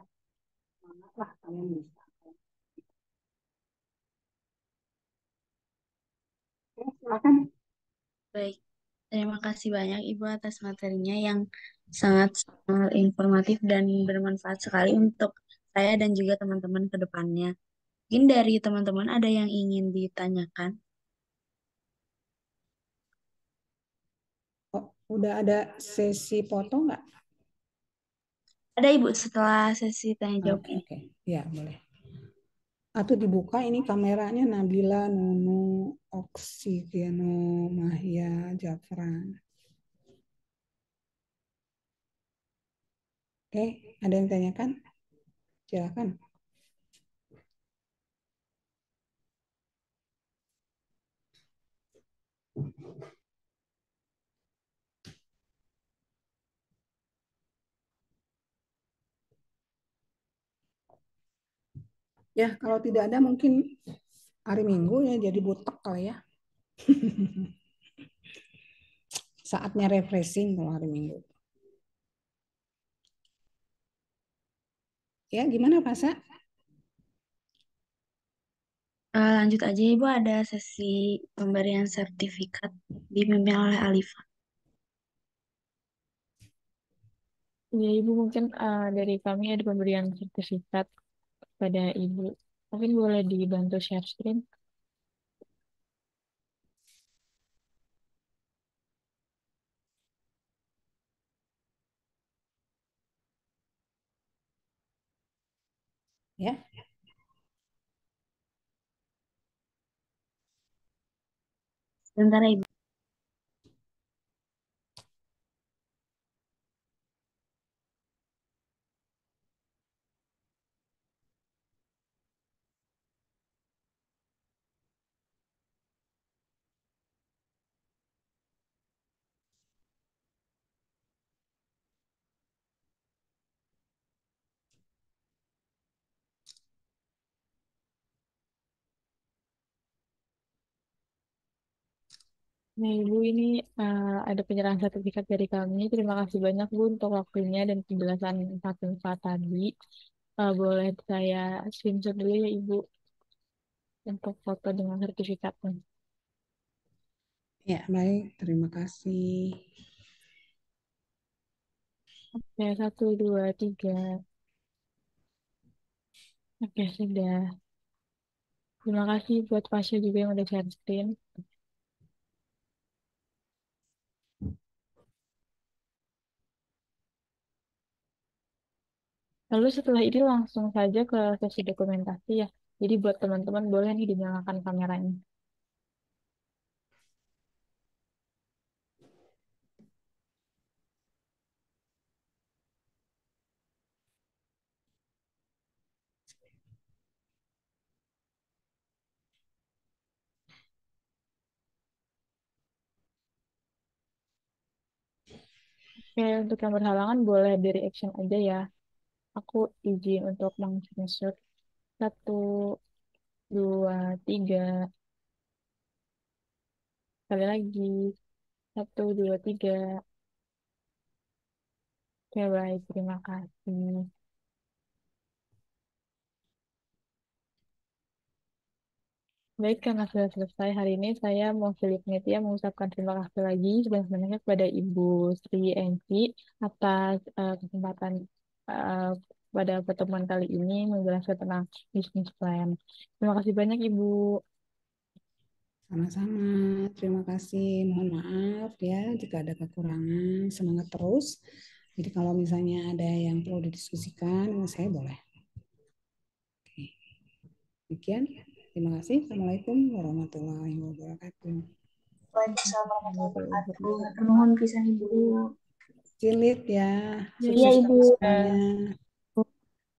Semangatlah kalian bisa. Oke, silakan. Baik, terima kasih banyak Ibu atas materinya yang sangat sangat informatif dan bermanfaat sekali untuk saya dan juga teman-teman ke depannya. Mungkin dari teman-teman ada yang ingin ditanyakan? Oh, udah ada sesi foto nggak? Ada Ibu setelah sesi tanya jawab Oke, ini. oke. Ya, boleh. Atau dibuka ini kameranya Nabila, Nunu, Oksigeno, Mahia, Jafran. Oke, ada yang tanyakan? Silakan. Ya, kalau tidak ada mungkin hari Minggu ya jadi butek kali ya. Saatnya refreshing kalau hari Minggu. Ya, gimana Pak Sa? Lanjut aja Ibu, ada sesi pemberian sertifikat dipimpin oleh Alifa. Ya, Ibu mungkin dari kami ada pemberian sertifikat pada Ibu. Mungkin boleh dibantu share screen. Ya, Sebentar ya, Ibu. Nah, Ibu ini ada penyerahan sertifikat dari kami. Terima kasih banyak Bu untuk waktunya dan penjelasan info tadi. Boleh saya screenshot dulu ya Ibu untuk foto dengan sertifikatnya. ya baik. Terima kasih. Oke, 1, 2, 3. Oke, sudah. Terima kasih buat Pasha juga yang udah share screen. Lalu setelah ini langsung saja ke sesi dokumentasi ya. Jadi buat teman-teman boleh nih dinyalakan kameranya. Oke, untuk yang berhalangan boleh di reaction aja ya. Aku izin untuk meng-screenshot. 1, 2, 3. Sekali lagi. 1, 2, 3. Oke, baik. Terima kasih. Baik, karena sudah selesai hari ini, saya mau Philip Nitia mengucapkan terima kasih lagi sebanyak-banyaknya kepada Ibu Sri Enci atas kesempatan eh, pada pertemuan kali ini menjelaskan tentang bisnis plan. Terima kasih banyak Ibu. Sama-sama. Terima kasih. Mohon maaf ya jika ada kekurangan. Semangat terus. Jadi kalau misalnya ada yang perlu didiskusikan, saya boleh. Oke. Demikian. Terima kasih. Assalamualaikum warahmatullahi wabarakatuh. Waalaikumsalam warahmatullahi wabarakatuh. Mohon pisan Ibu. Cilit ya. Iya, Sukses Ibu. terus semuanya.